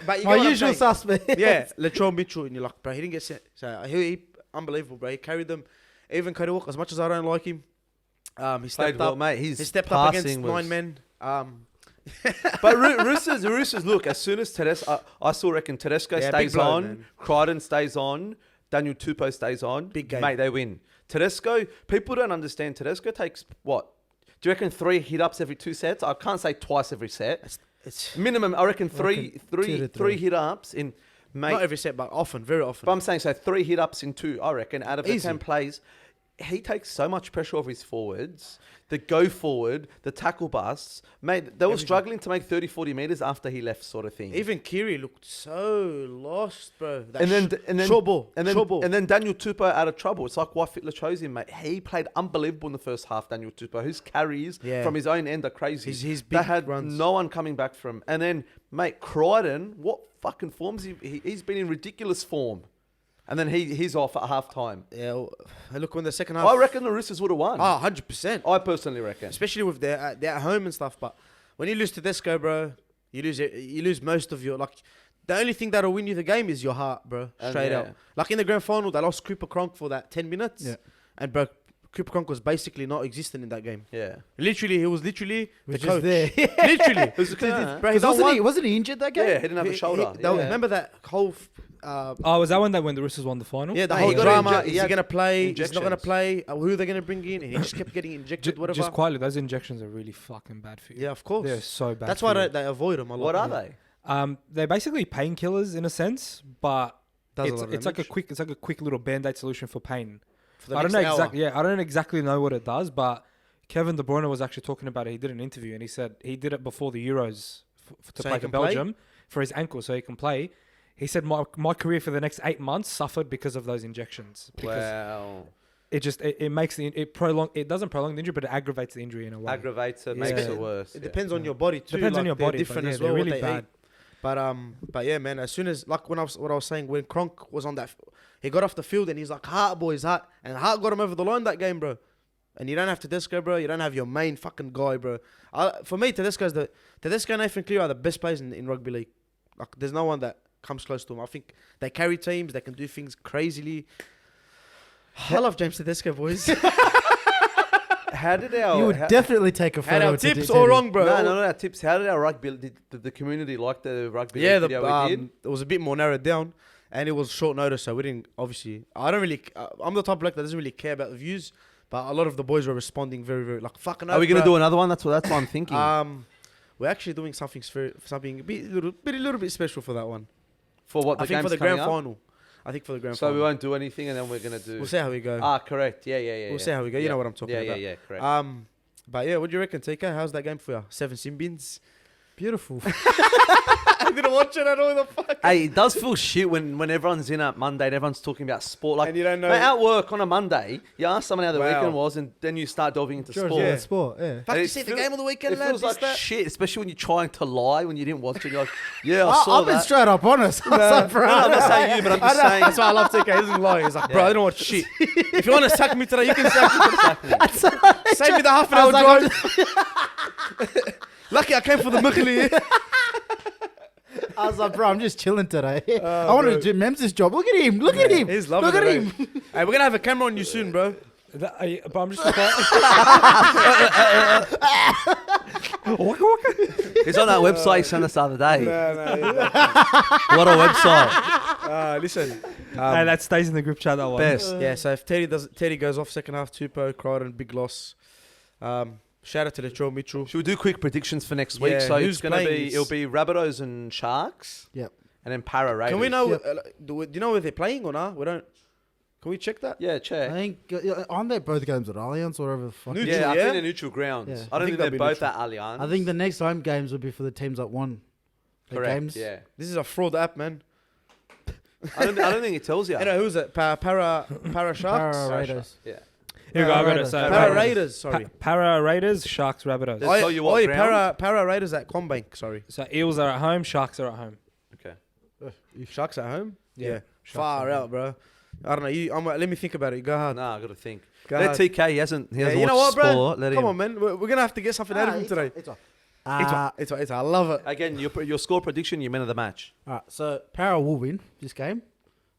but you get My what I'm usual saying. suspect. Yeah, Latrell Mitchell, and you're like, bro, he didn't get set. So he unbelievable, bro. He carried them. Even Cody Walker, as much as I don't like him, he Played stepped well, up. mate. He His stepped up against passing 9 men. But Roosters, look, as soon as Tedesco, I still reckon Tedesco Yeah, stays big blow, on, man. Crichton stays on, Daniel Tupou stays on. Big game. Mate, they win. Tedesco, people don't understand. Tedesco takes, what? Do you reckon 3 hit-ups every 2 sets? I can't say twice every set. It's Minimum, I reckon three 2 to 3. three hit-ups in, mate. not every set, but often, very often. But I'm saying, so 3 hit-ups in 2, I reckon, out of the Easy. 10 plays. He takes so much pressure off his forwards. The go forward, the tackle busts. Mate, they were Everything. struggling to make 30, 40 metres after he left, sort of thing. Even Kiri looked so lost, bro. That And then short ball, and then short ball. and then Daniel Tupou out of trouble. It's like why Fittler chose him, mate. He played unbelievable in the first half. Daniel Tupou, whose carries Yeah. from his own end are crazy. His They big had runs. no one coming back from. And then, mate, Crichton, what fucking forms he's been in ridiculous form. And then he's off at half time. Yeah, look, when the second half. I reckon the Roosters would have won. 100%. I personally reckon. Especially with they're at home and stuff. But when you lose to Tedesco, bro, you lose most of your, like, the only thing that'll win you the game is your heart, bro. Straight yeah. out. Like in the grand final, they lost Cooper Cronk for that 10 minutes. Yeah. And bro, Cooper Cronk was basically not existent in that game. Yeah. Literally, he was literally Was the just coach. there. Literally. Who's the coach? Bro, he done Wasn't he injured that game? Yeah, he didn't have a shoulder. Remember that whole... Oh, was that when the Roosters won the final? Yeah, the No, whole he got drama. inje- he Is he had going to play? He's not going to injections. play. Who are they going to bring in? And he just kept getting injected, whatever. Just quietly, those injections are really fucking bad for you. Yeah, of course. They're so bad. That's for why you. they avoid them a lot. What are they? They're basically painkillers in a sense, but Does a it's lot of like damage. a quick little band-aid solution for pain. For the I don't next know hour. exactly. Yeah, I don't exactly know what it does, but Kevin De Bruyne was actually talking about it. He did an interview and he said he did it before the Euros to So play he for can play? Belgium for his ankle, so he can play. He said my career for the next 8 months suffered because of those injections. Because Wow. it makes it doesn't prolong the injury, but it aggravates the injury in a way. Aggravates it, Yeah. makes Yeah. it worse. It yeah. depends on your body too. Depends on like, your they're body, different but as yeah, well. they're what really they bad. eat. But yeah, man. As soon as like what I was saying, when Kronk was on that, he got off the field and he's like, "Hart, boys, Hart," and Hart got him over the line that game, bro. And you don't have Tedesco, bro. You don't have your main fucking guy, bro. For me, Tedesco and Nathan Cleary are the best players in rugby league. Like, there's no one that comes close to him. I think they carry teams. They can do things crazily. I love James Tedesco, boys. How did our You would definitely take a Had photo. our with tips Teddy. all wrong, bro. no, our tips. How did our rugby? Did the community like the rugby? Yeah, league video we did? it was a bit more narrowed down, and it was short notice, so we didn't. Obviously, I don't really. I'm the type of bloke that doesn't really care about the views, but a lot of the boys were responding very, very like fucking. Are we gonna do another one? That's what I'm thinking. We're actually doing something a little bit special for that one. For what the I think game's for the coming grand up? final. I think for the grand So final. we won't do anything, and then we're gonna do. We'll see how we go. Correct. Yeah. We'll see how we go. You know what I'm talking about. Yeah, correct. But yeah, what do you reckon, TK? How's that game for you? 7 sin bins. Beautiful. I didn't watch it at all. The fuck. Hey, it does feel shit when everyone's in at Monday and everyone's talking about sport. Like, And you don't know. mate, at work on a Monday, you ask someone how the Wow. weekend was, and then you start delving into George, sport. yeah, Yeah. sport. Yeah. Fuck, And you it see the feel- game of the weekend, It lad? feels This, like that? shit, especially when you're trying to lie when you didn't watch it. You're like, yeah, I saw I've been that. straight up honest. I was like, bro. No, I'm not saying you, but I'm just saying. That's why I love TK. He doesn't lie. He's like, bro, Yeah. I don't watch shit. If you want to sack me today, you can sack me today. Save me the half an I hour was like, drive. Lucky I came for the Mukhli. I was like, bro, I'm just chilling today. Oh, I wanted bro. to do Mem's job. Look at him. Look at him. He's loving Look at it, him. Hey, we're going to have a camera on you soon, bro. But I'm just like, He's on that website he sent us the other day. No. What a website. Listen. hey, that stays in the group chat. That one. Best. Yeah, so if Teddy goes off second half, Tupou, Crichton, big loss. Shout out to Latrell Mitchell. Should we do quick predictions for next week? Yeah, So who's it's gonna playing be this? it'll be Rabbitohs and Sharks. Yep. And then Para Raiders. Can we know? Yep. Do you know where they're playing or not? We don't. Can we check that? Yeah, I check. think, aren't they both games at Allianz or whatever the fuck? Neutral, Yeah, I yeah? think they're neutral grounds. Yeah. I don't I think think they're they'll be both neutral. at Allianz. I think the next home games will be for the teams that won the correct. games. Yeah. This is a fraud app, man. I don't think it tells you. You know who's it? Para Sharks. Para Raiders. Yeah. Here we go. I got it. Raiders. So Para Raiders. Raiders. Sorry. Para Raiders, Sharks, Rabbitohs. Let's tell you what Oi, ground. Para Raiders at Combank. Sorry. So Eels are at home, Sharks are at home. Okay. Sharks at home. Yeah. Far out, bro. I don't know. Let me think about it. Go hard. Nah, I gotta think. Go Let hard. TK. He hasn't Yeah, watched you know what, bro? sport. Let Come him. on, man. We're gonna have to get something out of him today. It's I love it. Again, your score prediction. Your man of the match. All right, so Para will win this game.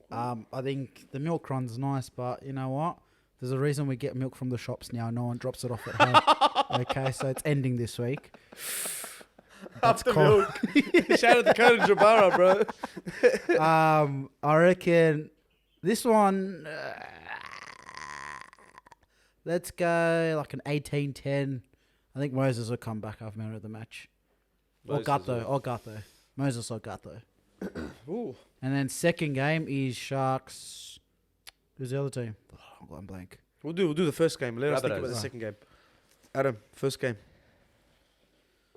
I think the milk run's nice, but you know what? There's a reason we get milk from the shops now. No one drops it off at home. Okay, so it's ending this week. That's After cold. milk. Shout out to Conan Jabara, bro. I reckon this one. Let's go like an 18-10. I think Moses will come back after man of the match. Or Gato. Moses or Gato. Ooh. And then second game is Sharks. Who's the other team? Oh, I'm going blank. We'll do the first game. Let us think Rabbitohs. about the second game. Adam, first game.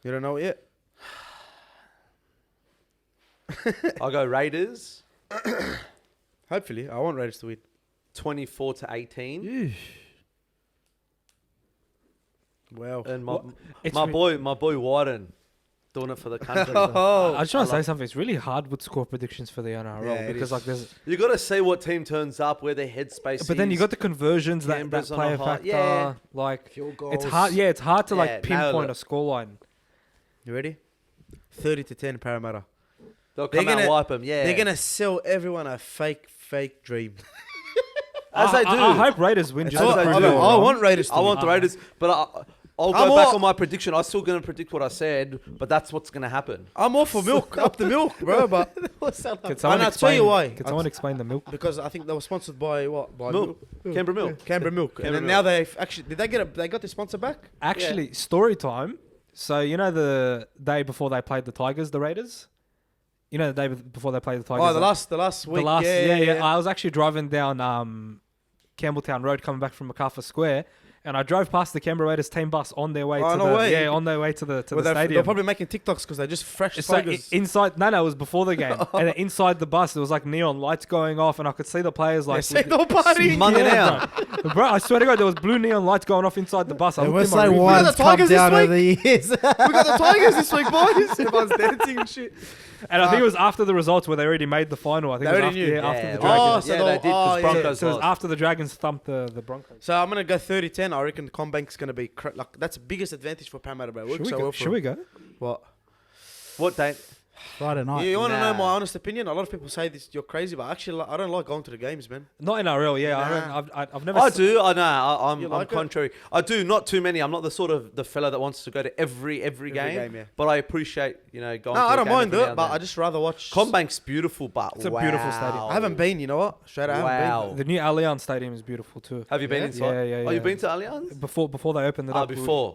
You don't know it yet? I'll go Raiders. Hopefully. I want Raiders to win. 24-18. Wow. And my It's my re- boy Wyden doing it for the country. I just want to say something. It's really hard with score predictions for the NRL Yeah, it because is. like there's, You got to see what team turns up, where their headspace is. but then you got the conversions that Canberra's on play a a high- factor. yeah. Like Field goals. it's hard. Yeah, it's hard to Yeah, like nailed pinpoint it. a scoreline. You ready? 30-10 Parramatta. They'll they're come out and gonna- wipe them. Yeah, They're going to sell everyone a fake dream. as they do. I hope Raiders win. It's Just what to they prove do. you I wrong. want Raiders to I win. want the Raiders, but I'll I'm go back all- on my prediction. I'm still going to predict what I said, but that's what's going to happen. I'm all for milk. Up the milk, bro. But Can someone I'll tell you explain? why. Can someone explain the milk? because I think they were sponsored by what? By Milk. Canberra Milk. Canberra Milk. Canberra And then Milk. now they've actually they got their sponsor back? Actually, story time. So you know the day before they played the Tigers, the Raiders. You know the day before they played the Tigers. Oh, the last week. The last, yeah. I was actually driving down Campbelltown Road coming back from MacArthur Square, and I drove past the Canberra Raiders team bus on their way Oh, to no the way. on their way to the Well, they're stadium. probably making TikToks because they're just fresh So Tigers. inside, no, it was before the game, and then inside the bus there was like neon lights going off, and I could see the players like Say no party. Munging Yeah, out. bro, I swear to God, there was blue neon lights going off inside the bus. I And looked we're in my saying rearview. We got one's the come Tigers this down over the years. We got the Tigers this week, boys. Everyone's dancing and shit. And I think it was after the results where they already made the final. I think They it was already after, knew. after the Yeah, Dragons. Oh, so yeah, they'll- they did oh, because yeah. Broncos So it was lost. after the Dragons thumped the Broncos. So I'm gonna go 30-10. I reckon Combank's gonna be like that's the biggest advantage for Parramatta, bro. It works Should we so go? well for Should we go? What? What date? Friday night. You want to know Nah. my honest opinion? A lot of people say this. You're crazy, but actually, I don't like going to the games, man. Not NRL, yeah. Nah. I've never. I do. I know. I'm You like it? contrary. I do. Not too many. I'm not the sort of the fella that wants to go to every game. Yeah. But I appreciate going. No, to a I don't game mind every now it, and but then. I just rather watch. Combank's beautiful, but It's a beautiful stadium. I haven't been. You know what? Straight out, I haven't Wow. The new Allianz Stadium is beautiful too. Have you been Yeah? inside? Yeah. Oh, you've been to Allianz? Before they opened it Ah, up. before.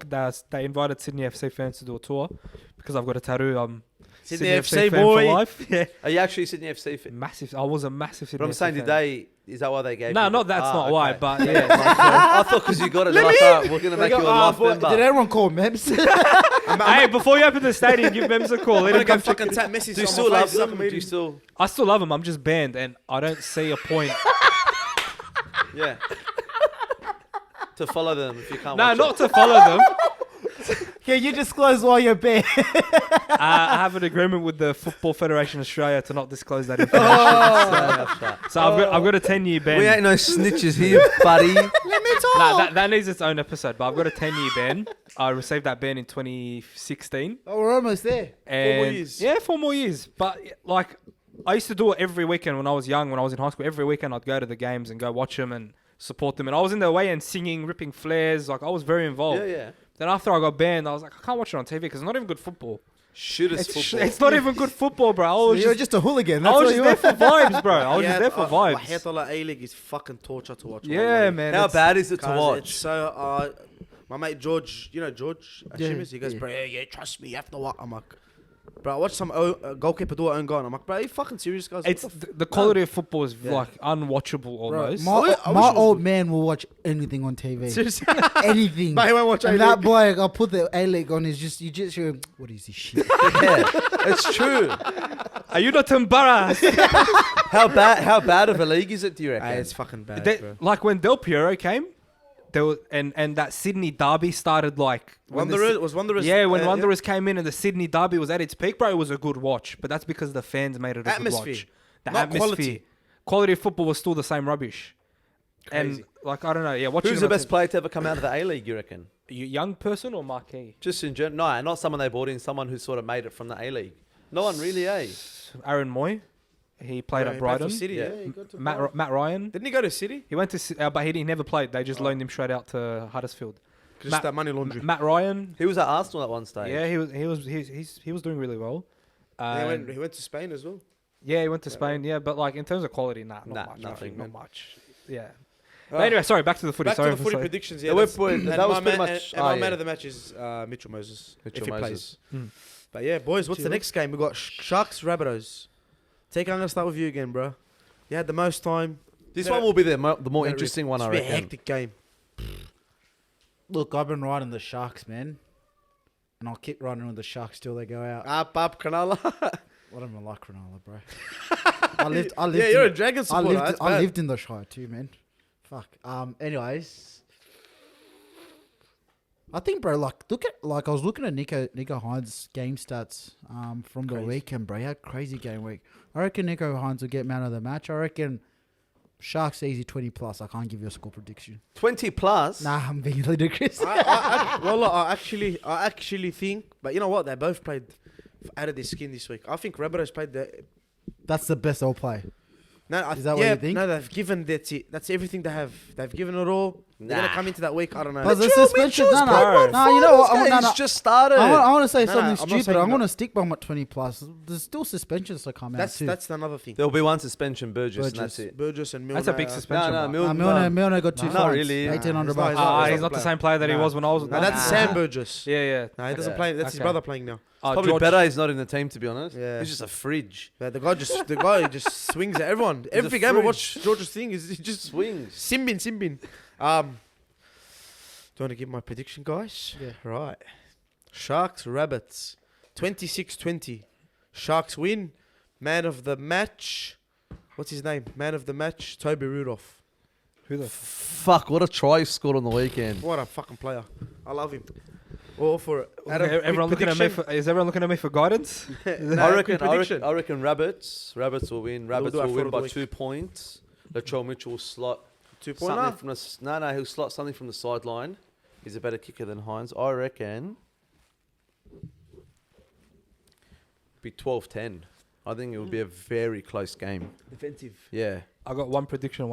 They invited Sydney FC fans to do a tour because I've got a tattoo. Sydney FC fan boy. for life. Yeah, Are you actually Sydney FC fan? massive. I was a massive Sydney. But I'm FC saying, fan. did they? Is that why they gave? No, you not the- that's Ah, not why, okay. but yeah. I thought because you got it, they're like, "Alright, we're gonna make you a life member. Did everyone call Mems? Hey, before you open the stadium, give Mems a call. I'm Let gonna him go come check. fucking tap Messi. Do you on still my love face, like a them? Do you meeting. still? I still love him. I'm just banned, and I don't see a point. Yeah. To follow them if you can't. No, watch not it. to follow them. Can you disclose why you're banned? I have an agreement with the Football Federation Australia to not disclose that information. So I've got a 10-year ban. We ain't no snitches here, buddy. Nah, that needs its own episode, but I've got a 10-year ban. I received that ban in 2016. Oh, we're almost there. And years. Yeah, 4 more years. But like, I used to do it every weekend when I was young. When I was in high school, every weekend I'd go to the games and go watch them and support them. And I was in their way and singing, ripping flares. Like I was very involved. Yeah. Then after I got banned, I was like, I can't watch it on TV because it's not even good football. Shooters football. It's not even good football, bro. I was You're just just a hooligan. I That's was what just you there are. for vibes, bro. I was just there for vibes. Hayatollah A-League is fucking torture to watch. Yeah, man. How it's- bad is it to It's watch? so, my mate George, you know George Yeah, Ashimis, he goes, yeah. bro, yeah, trust me, you have to watch. I'm like, bro, I watched some goalkeeper do it own goal. And I'm like, bro, are you fucking serious, guys? It's What the the quality of football is Yeah. like unwatchable Bro, almost. my I wish it my was old good. man will watch anything on TV. Seriously? Anything. But he won't watch And A-League. that boy, I'll put the A-League on. Is just you just hear, what is this shit? Yeah, it's true. Are you not embarrassed? How bad of a league is it? Do you reckon? It's fucking bad, bro. Like when Del Piero came, there was and that Sydney derby started like when the Wanderers. yeah, when Wanderers came in and the Sydney derby was at its peak, bro, it was a good watch. But that's because the fans made it a Atmosphere, good watch. The not atmosphere. Quality of football was still the same rubbish. Crazy. And like I don't know, yeah. Watching Who's it the on best player to ever come out of the A League? You reckon? young person or marquee? Just in general, no, not someone they bought in. Someone who sort of made it from the A League. No one really, eh? Aaron Moy, he played at Brighton. City, Yeah. yeah. He got to Matt Ryan, Didn't he go to City? he went to, but he never played. They just loaned him straight out to Huddersfield. Just that money laundry. Matt Ryan, He was at Arsenal at one stage. yeah, he was doing really well. He went to Spain as well. Yeah, he went to Spain. Yeah, but like in terms of quality, not Nah, much. nothing, Not man. much. Yeah. But anyway, sorry. Back to the footy. Back sorry to the for footy saying- predictions. Yeah, Yeah, we're- that's- we're- and that was my pretty man- much- And my yeah. man of the match is Mitchell Moses if Mitchell he Moses. plays. Hmm. But yeah, boys, what's the Chill. next game? We got Sharks Rabbitohs. I'm gonna start with you again, bro. You had the most time. This Yeah. one will be the more Yeah, interesting one, I It's been a reckon. hectic game. Look, I've been riding the Sharks, man. And I'll keep riding with the Sharks till they go out. Up, Cronulla. I don't even like Cronulla, bro. I lived Yeah, you're a in, Dragon supporter. that's I bad. lived in the Shire too, man. Fuck. Anyways, I think, bro. Like, I was looking at Nico Hines' game stats from the Crazy. weekend, bro. He had a crazy game week. I reckon Nico Hines will get man of the match. I reckon Sharks easy 20+. I can't give you a score prediction. 20 plus. Nah, I'm being ludicrous. I actually think, but you know what? They both played out of their skin this week. I think Rabbitohs played the. That's the best they'll play. No, Is that what you think? No, they've given that's everything they have. They've given it all. They're gonna Nah. come into that week. I don't know. But the Mitchell- suspension, Mitchell's no, played one you know what? finals No, game. no. He's just started. I want to say No, something I'm not stupid. saying I'm that. going to stick by my 20+. There's still suspensions to come out too. That's another thing. There'll be one suspension, Burgess, and that's it. Burgess and Milner. That's a big suspension. No, bro. Milner. Milner got 2 Not fines. really. 1,800 He's not- bucks. he's not- Ah, he's he's not the player. same player that he Nah. was when I was. No, that's Nah. Sam Burgess. Yeah, yeah. No, he doesn't Yeah. play. That's his Okay. brother playing now. Probably George- better he's not in the team, to be honest. Yeah. He's just a fridge. But the guy just swings at everyone. Every game I fridge. watch George's thing is he just Swings. Simbin. Do you want to give my prediction, guys? Yeah. Right. Sharks, Rabbits. 26-20. Sharks win. Man of the match. What's his name? Man of the match. Toby Rudolph. Who the? Fuck, what a try he scored on the weekend. What a fucking player. I love him. All for it. Adam, Okay, everyone quick looking at me. prediction. Is everyone looking at me for guidance? Nah, quick prediction. I reckon Rabbits will win. Rabbits do our will photo win of the by week. 2 points. Latrell Mitchell will slot 2 something pointer. from the he'll slot something from the sideline. He's a better kicker than Hines. I reckon be 12-10. I think it would be a very close game. Defensive. Yeah. I got one prediction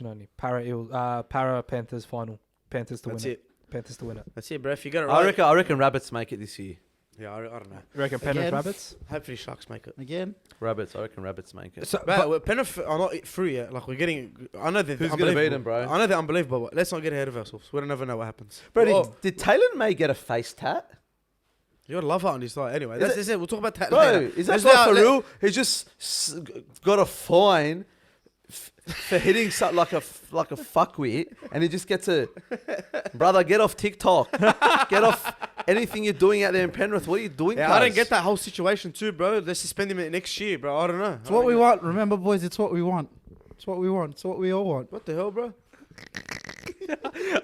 only. Para Panthers final. Panthers to That's win it. Panthers to win it. That's it, bro. If you get it right. I reckon Rabbits make it this year. Yeah, I don't know. You reckon Penrith Again? Rabbits? Hopefully Sharks make it. Again, I reckon Rabbits make it. So, But Penrith are not through yet. Like, we're getting... I know they're Who's gonna beat them, bro? I know they're unbelievable, but let's not get ahead of ourselves. We don't ever know what happens. Bro, Oh, did Taylor May get a face tat? you're a love heart on his side. Anyway, Is that's it. We'll talk about that Bro, later. is that Let's guy for let- real? He just got a fine for hitting something like a fuckwit, and he just gets a... Brother, get off TikTok. Get off anything you're doing out there in Penrith. What are you doing, Yeah, I don't cuz? get that whole situation too, bro. Let's suspend him next year, bro. I don't know. it's what we want. Remember, boys, it's what we want. It's what we want. It's what we all want. What the hell, bro?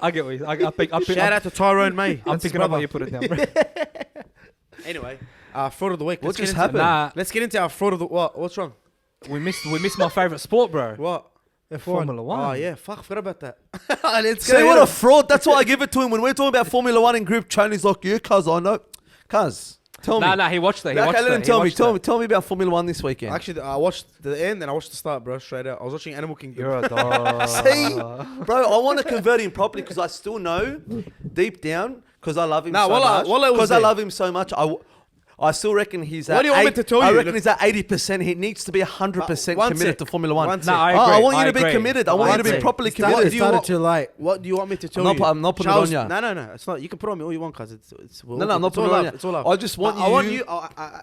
I get what you... I pick Shout out to Tyrone May. I'm That's his picking up brother. what you put it down, bro. Anyway, fraud of the week. What Let's get just into- happened? Nah, Let's get into our fraud of the... What? What's wrong? we missed my favourite sport, bro. What? Formula One. Oh, yeah. Fuck, forgot about that. Let's See what a fraud. That's why I give it to him. When we're talking about Formula 1 in group training, he's like, yeah, cuz, I know. Cuz, tell me. Nah, he watched it. Okay, let him tell me. Tell me about Formula 1 this weekend. Actually, I watched the end and I watched the start, bro. Straight out. I was watching Animal Kingdom. You're a dog. See? Bro, I want to convert him properly because I still know deep down because I love him Nah, so Wallah- much. Wallah was Because I there. love him so much. I still reckon he's at What do you want me to tell I you? reckon Look- he's at 80%. He needs to be 100% One committed sec. to Formula 1. One Nah, sec. I Oh, I agree, want you I to be agree. committed. I want you to be One sec. properly It started- committed. do you Started want- too late. What do you want me to tell not you? pu- I'm not putting it on ya. No. It's not. You can put on me all you want, cuz it's No, I'm not it's all putting it on love. ya. It's all love. I just want I want you- you.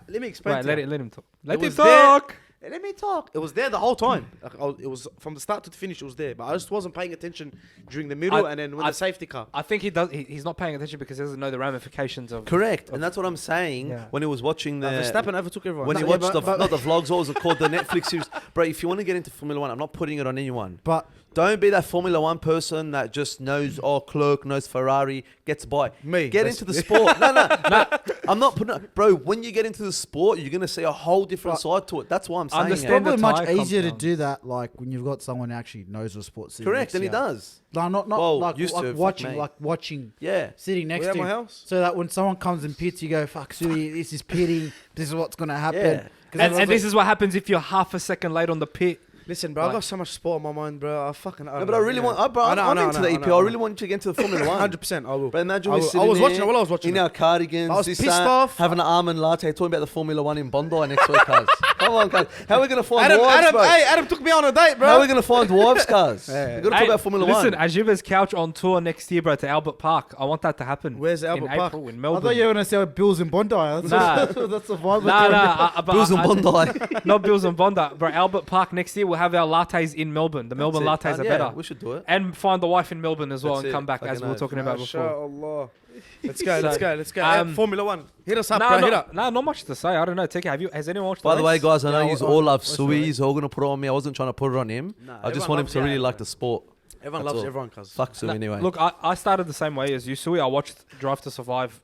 Let me explain. Right, to you. let him talk. Let him was there. talk. Let me talk. It was there the whole time. Like, it was from the start to the finish. It was there, but I just wasn't paying attention during the middle and then when the safety car. I think he does. He's not paying attention because he doesn't know the ramifications of. Correct. And that's what I'm saying Yeah. when he was watching the... Verstappen overtook everyone. When he No, watched yeah, but- not the vlogs, what was it called? The Netflix series. Bro, if you want to get into Formula 1, I'm not putting it on anyone. But Don't be that Formula 1 person that just knows, Clerk, knows Ferrari, gets by. Me. Get That's- into the sport. No. I'm not putting it. Bro, when you get into the sport, you're going to see a whole different side to it. That's why I'm saying Understand it. the probably much tyre easier to compounds. do that, like when you've got someone who actually knows the sport. sitting Correct, next and to he you. does. No, not Well, like, used to, fuck watching, me. like watching, Yeah. sitting next We at to my him, house. so that when someone comes and pits, you go, "Fuck, Suey, this is pitting. This is what's gonna happen." Yeah. 'Cause And this is what happens if you're half a second late on the pit. Listen, bro, I Like- got so much sport on my mind, bro. I No, but I really want... I'm into the EPL. I really want you to get into the Formula 1. 100%. I will. But imagine I we're will. sitting I was watching there it while I was watching in it. our cardigans, I was this, pissed that, off. having an almond latte, talking about the Formula 1 in Bondi next week, cuz. Come on, cuz. How are we going to find wives, bro? Adam took me on a date, bro. How are we going to find wives, cuz? Yeah. We've got to talk about Formula Listen, 1. Ajiba's couch on tour next year, bro, to Albert Park. I want that to happen. Where's Albert in Park? April, in I Melbourne. thought you were gonna say Bills in Bondi. That's Nah. that's the vibe. Nah. Bills and Bondi. Not Bills and Bondi, bro. Albert Park next year. We'll have our lattes in Melbourne. The Melbourne That's it. lattes are Yeah, better. we should do it. And find the wife in Melbourne as well That's and it. come back Fucking as we were oath. talking about before. MashaAllah. Let's go. Um, Formula 1. Hit us up, bro. Hit up. Nah, not much to say. I don't know. Has anyone watched By the way, race? guys, I know Yeah, you all love what's the Sui. race? He's all going to put it on me. I wasn't trying to put it on him. Nah, I just everyone want him loves to really it, like bro. the sport. Everyone That's loves all. everyone, cuz. Fuck Sui anyway. Look, I started the same way as you, Sui. I watched Drive to Survive.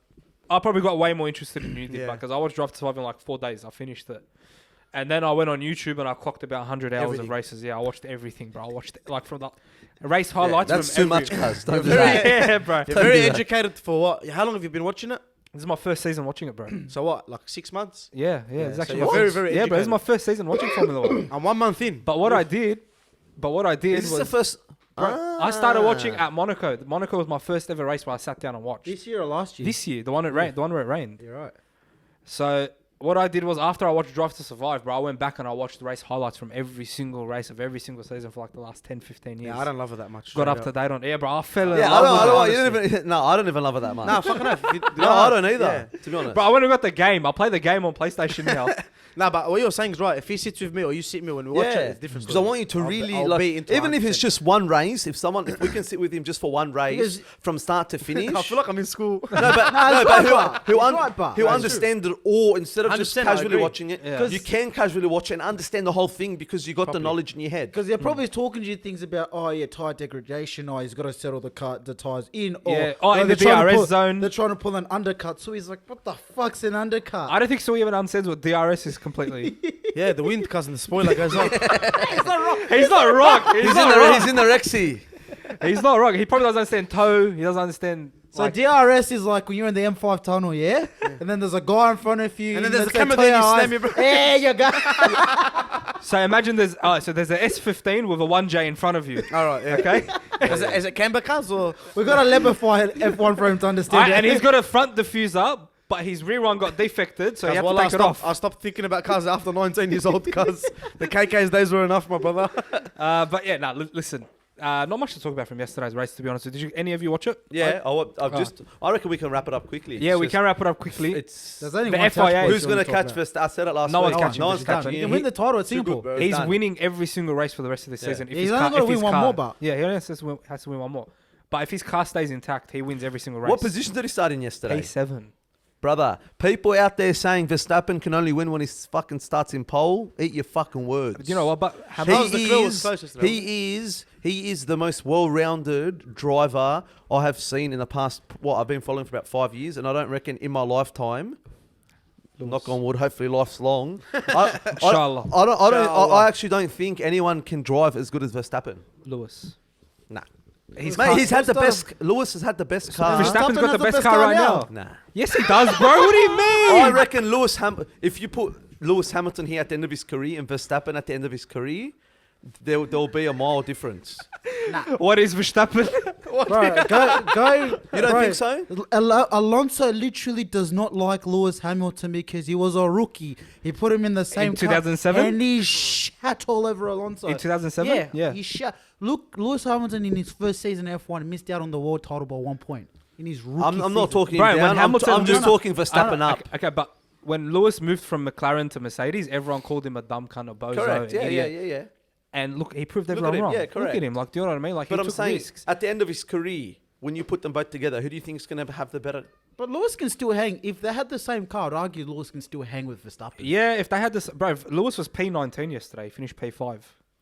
I probably got way more interested in you did, Yeah. because I watched Drive to Survive in like 4 days. I finished it. And then I went on YouTube and I clocked about 100 hours Everything. of races. Yeah, I watched everything, bro. I watched like from the race highlights. That's from too much, every- cuz. Don't do very- that. Yeah, bro. You're Don't very do that. educated for what? How long have you been watching it? This is my first season watching it, bro. So what? Like 6 months? Yeah, Yeah, it's so actually you're my very, first- very yeah, bro. This is educated. my first season watching Formula One. I'm 1 month in. But what I did Is this the was first... I started watching at Monaco. Monaco was my first ever race where I sat down and watched. This year or last year? This year, the one where it rained. You're right. So what I did was after I watched Drive to Survive, bro, I went back and I watched the race highlights from every single race of every single season for like the last 10, 15 years. Yeah, I don't love it that much. Got up to date on air, bro. I fell in Yeah, love with it. I honestly. don't even love it that much. Nah, fucking off. No, I don't either, to be honest. Bro, I went and got the game. I play the game on PlayStation now. Nah, but what you're saying is right. If he sits with me or you sit with me when we watch it, it's different. Because I want you to really I'll like, be into even if it's 100%. just one race, if we can sit with him just for one race Because- from start to finish. I feel like I'm in school. No, but he'll understand it all instead of just 100%, I casually agree. watching it. Yeah. You can casually watch it and understand the whole thing because you got the Properly. knowledge in your head. Because they're probably talking to you things about, oh yeah, tyre degradation, or he's got to settle the tyres in, or Yeah. Oh, in they're the trying to DRS pull- zone. They're trying to pull an undercut. So he's like, what the fuck's an undercut? I don't think Sui even understands what DRS is completely. Yeah, the wind cousin, the spoiler goes on. He's not wrong. He's in the Rexy. He's not wrong. He probably doesn't understand toe. He doesn't understand So Like- DRS is like when you're in the M5 tunnel, yeah? And then there's a guy in front of you. And then there's let's a say camera there and you 20 slam eyes. your bro. There you go. So imagine there's a S15 with a 1J in front of you. All right, yeah. Okay, Is it Canberra cars or? We've got to leverify F1 for him to understand. and he's got a front diffuser, but his rear one got defected, so you have to take it off. I stopped thinking about cars after 19 years old because the KK's days were enough, my brother. But yeah, listen. Not much to talk about from yesterday's race, to be honest. Did any of you watch it? Yeah, I reckon we can wrap it up quickly. Yeah, we can wrap it up quickly. It's There's only The one FIA touch point who's you going wanna to talk catch about. Verstappen? I said it last No week. one's catching No one's Verstappen. catching He him. can win the title at too good, Singapore. bro. He's done. winning every single race for the rest of the Yeah. season. If He's his only car, gotta if win his one car- more, but- Yeah, he only has to win one more. But if his car stays intact, he wins every single race. What position did he start in yesterday? P7. Brother, people out there saying Verstappen can only win when he fucking starts in pole, eat your fucking words. You know what? But how That was much? the closest to that. He is the most well-rounded driver I have seen in the past. I've been following for about 5 years, and I don't reckon in my lifetime. Knock on wood. Hopefully, life's long. Inshallah. I actually don't think anyone can drive as good as Verstappen. Lewis. Nah, His mate, car- he's had the best. Lewis has had the best car. Verstappen's got has the best car right now. Nah. Yes, he does, bro. What do you mean? I reckon if you put Lewis Hamilton here at the end of his career and Verstappen at the end of his career, there'll be a mile difference. What is Verstappen? Bro, go. You don't think so? Alonso literally does not like Lewis Hamilton because he was a rookie. He put him in the same car 2007? and he shat all over Alonso. In 2007? Yeah. he shat. Look, Lewis Hamilton in his first season in F1 missed out on the world title by 1 point in his rookie I'm not season. talking Bro, when down. Hamilton- I'm just No, no. talking Verstappen up. Okay, but when Lewis moved from McLaren to Mercedes, everyone called him a dumb cunt, a bozo. Correct. an Yeah. idiot. And look, he proved Look everyone at him, wrong. yeah, Look correct. at him. Like, do you know what I mean? Like, But he I'm took saying, risks. at the end of his career, when you put them both together, who do you think is going to have the better? But Lewis can still hang. If they had the same car, I'd argue Lewis can still hang with Verstappen. Yeah, if they had this... Bro, Lewis was P19 yesterday. He finished P5.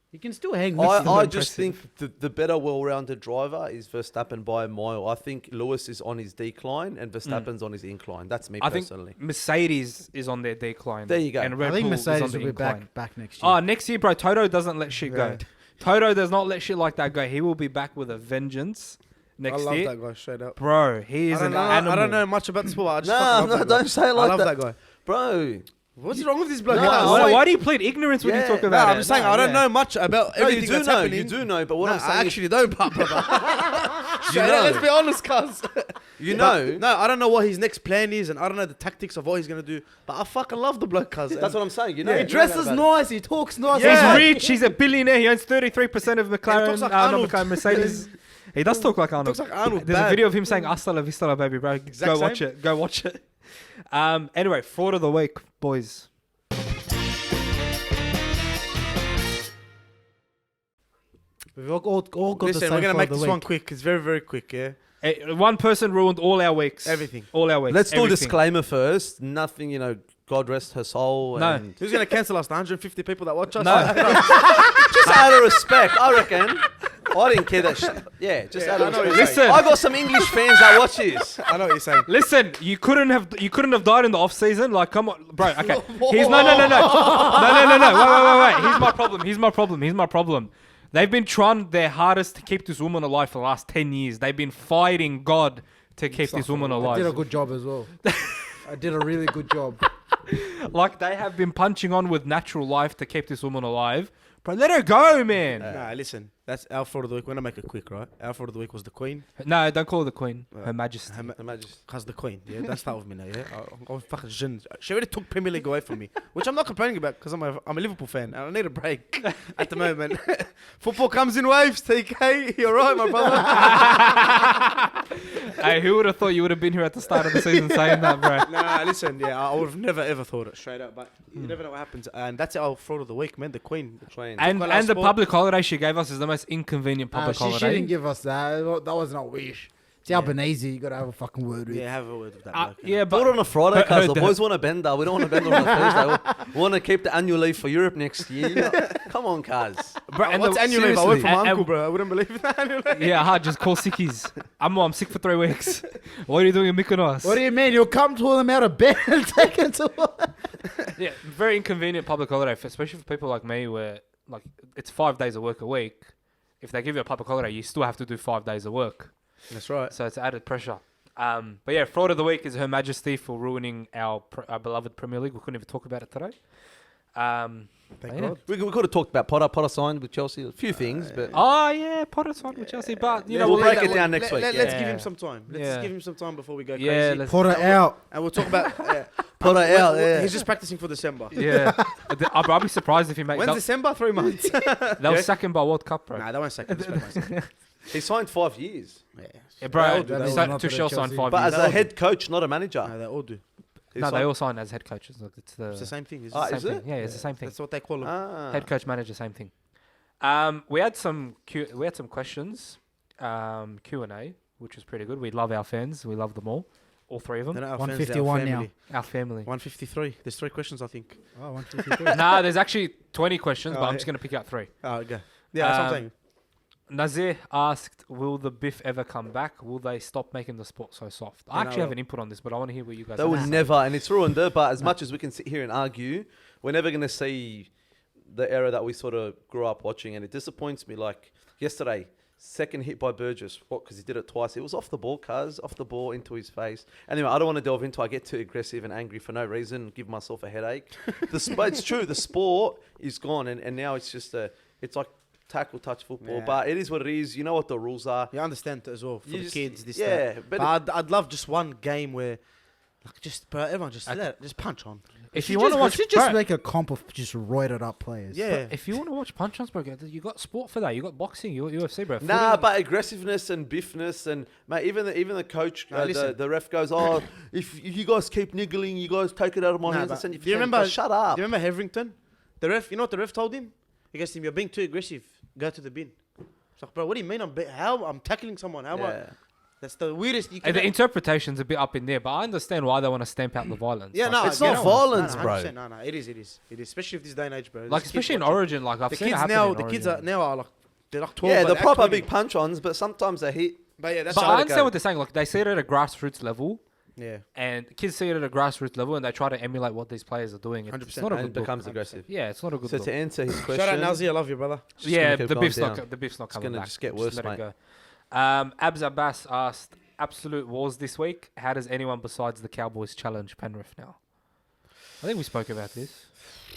He can still hang with I Verstappen. just think the better well-rounded driver is Verstappen by a mile. I think Lewis is on his decline and Verstappen's on his incline. That's me I personally. think Mercedes is on their decline. There you go. And Red I think Bull Mercedes is on will the be incline. back next year. Oh, next year, bro, Toto doesn't let shit go. Right. Toto does not let shit like that go. He will be back with a vengeance next I love year. that guy straight up. Bro, he is I an don't know, animal. I don't know much about the sport. I just fucking love that guy. don't say it like I love that. that guy. Bro. What's wrong with this bloke? No, Why do you plead ignorance when you Yeah, talk no, about No, it? I'm just saying I don't know much about No, you everything do that's know. happening. You do know, but what No, I'm saying I actually don't, brother. You know. Let's be honest, cuz. you know. No, I don't know what his next plan is, and I don't know the tactics of what he's gonna do. But I fucking love the bloke, cuz. That's what I'm saying. You know. he you know dresses about it. nice. He talks nice. Yeah. He's rich. He's a billionaire. He owns 33% of McLaren. talks like Not Arnold. McLaren, Mercedes. He does talk like Arnold. Talks like Arnold, There's a bad. video of him saying "Hasta la vista, la baby, bro." Exact Go watch same. it. Go watch it. Anyway, fraud of the week, boys. We've all got the Listen, same we're gonna for make the this week. one quick. It's very, very quick. Yeah. One person ruined all our weeks. Everything. All our weeks. Let's do a Everything. disclaimer first. Nothing, God rest her soul. No. And Who's gonna cancel us? The 150 people that watch us? No. just out of respect, I reckon. I didn't care that shit. Yeah, just Yeah, out I of know what respect. you're Listen. I got some English fans that watch this. I know what you're saying. Listen, you couldn't have died in the off season. Like, come on, bro. Okay, here's no. Wait. Here's my problem. They've been trying their hardest to keep this woman alive for the last 10 years. They've been fighting God to keep this woman I did a alive. good job as well. I did a really good job. Like, they have been punching on with natural life to keep this woman alive. Bro, let her go, man. Nah, listen. That's our fraud of the week. We're gonna make it quick, right? Our fraud of the week was the Queen. No, don't call her the Queen. Her Majesty. Imagine. Cause the Queen, yeah, don't start with me now, yeah. I'm fucking Jin. She already took Premier League away from me, which I'm not complaining about because I'm a Liverpool fan and I need a break at the moment. Football comes in waves, TK. You're right, my brother. Hey, who would have thought you would have been here at the start of the season saying that, bro? Nah, listen, yeah, I would have never ever thought it straight up, but you never know what happens. And that's our fraud of the week, man. The Queen. And Took our the sport. public holiday she gave us is the most inconvenient public She holiday. didn't give us that. That wasn't a wish. It's Albanese. You got to have a fucking word with. Yeah, have a word with that. bloke, Yeah, Do it but on a Friday, Her- cuz the her- boys want to bend that. We don't want to bend on a Thursday. We want to keep the annual leave for Europe next year. Come on, cuz. bro, And what's the- annual leave? I work for my seriously. uncle, bro. I wouldn't believe that annual leave. Yeah, hard. Just call sickies. I'm sick for 3 weeks. What are you doing in Mykonos? What do you mean? You'll come to them out of bed and take it to work? Yeah, very inconvenient public holiday, especially for people like me, where like it's 5 days of work a week. If they give you a public holiday, you still have to do 5 days of work. That's right. So it's added pressure. But yeah, fraud of the week is Her Majesty for ruining our beloved Premier League. We couldn't even talk about it today. Thank yeah. God. We could have talked about Potter. Potter signed with Chelsea. A few things, but Oh yeah, Potter signed with Chelsea, but you know we'll we'll break it down next week. Let's give him Yeah. some time. Let's Yeah. give him some time before we go Yeah, crazy. let's- Potter out. And we'll talk about Potter out. Yeah. He's just practicing for December. yeah. I'll be surprised if he makes. When's December? 3 months. They'll sack him by World Cup, bro. Nah, they won't sack him. He signed 5 years, Yeah, They bro. all do, they all do. Tuchel signed 5 but years. as a head coach, not a manager. No, they all do. He No, they signed- all sign as head coaches. Look, it's It's the same thing. It's Ah, the is same it? Yeah, it's the same thing. That's what they call them. Ah. Head coach, manager, same thing. We had some questions, Q&A, which was pretty good. We love our fans. We love them all 3 of They're them. not our fans, they're 151 our now. family. Our family. 153. There's 3 questions, I think. Oh, 153. Nah, there's actually 20 questions, but Oh, I'm yeah. just gonna pick out 3. Oh, okay. Yeah, that's what I'm Um, saying. Nazir asked, "Will the Biff ever come back? Will they stop making the sport so soft?" I Yeah, actually no, have an input on this, but I want to hear what you guys. They have will to say. never, and it's ruined it. But as much as we can sit here and argue, we're never going to see the era that we sort of grew up watching, and it disappoints me. Like yesterday, second hit by Burgess. What? Because he did it twice. It was off the ball, cuz off the ball into his face. Anyway, I don't want to delve into. I get too aggressive and angry for no reason. Give myself a headache. It's true. The sport is gone, and now it's just it's like tackle touch football. Yeah. But it is what it is. You know what the rules are. You understand it as well for You the just- kids. This, yeah, that. but But I'd love just one game where, like, just everyone just just punch on. If you want to watch, just bro, make a comp of just roided up players. Yeah. if you want to watch punch-ons, bro, you got sport for that. You got boxing, you got UFC, bro. Nah, Footy- but aggressiveness and biffness and mate, even the coach, No, listen. the ref goes, "Oh, if you guys keep niggling, you guys take it out of my Nah, hands." but I send you do you 10." remember? But shut up. Do you remember Heverington? The ref. You know what the ref told him? He goes to him, "You're being too aggressive. Go to the bin." It's like, bro, what do you mean? I'm tackling someone. How am I? Yeah. That's the weirdest. You And the can. interpretation's a bit up in there, but I understand why they want to stamp out the violence. Yeah, Like, no, It's you not know, violence, no, bro. 100%, No, it is. It is. Especially if this day and age, bro. like There's kids especially in watching. Origin, like I've The seen it kids happen now. in The kids Origin. are now are like they're like 12. Yeah, but the they act proper 20. big punch-ons, but sometimes they hit. But yeah, that's But how I it understand goes. what they're saying. Like they see it at a grassroots level, yeah. and kids see it at a grassroots level, and they try to emulate what these players are doing. It's 100%. not a And good it becomes look. aggressive. Yeah, it's not a good So look. to answer his question, Shout out Nazi, I love you, brother. it's Yeah, gonna keep the going beef's down. not. The beef's not coming gonna back. just get worse, let it mate. go. Abs Abbas asked, "Absolute wars this week. How does anyone besides the Cowboys challenge Penrith now?" I think we spoke about this.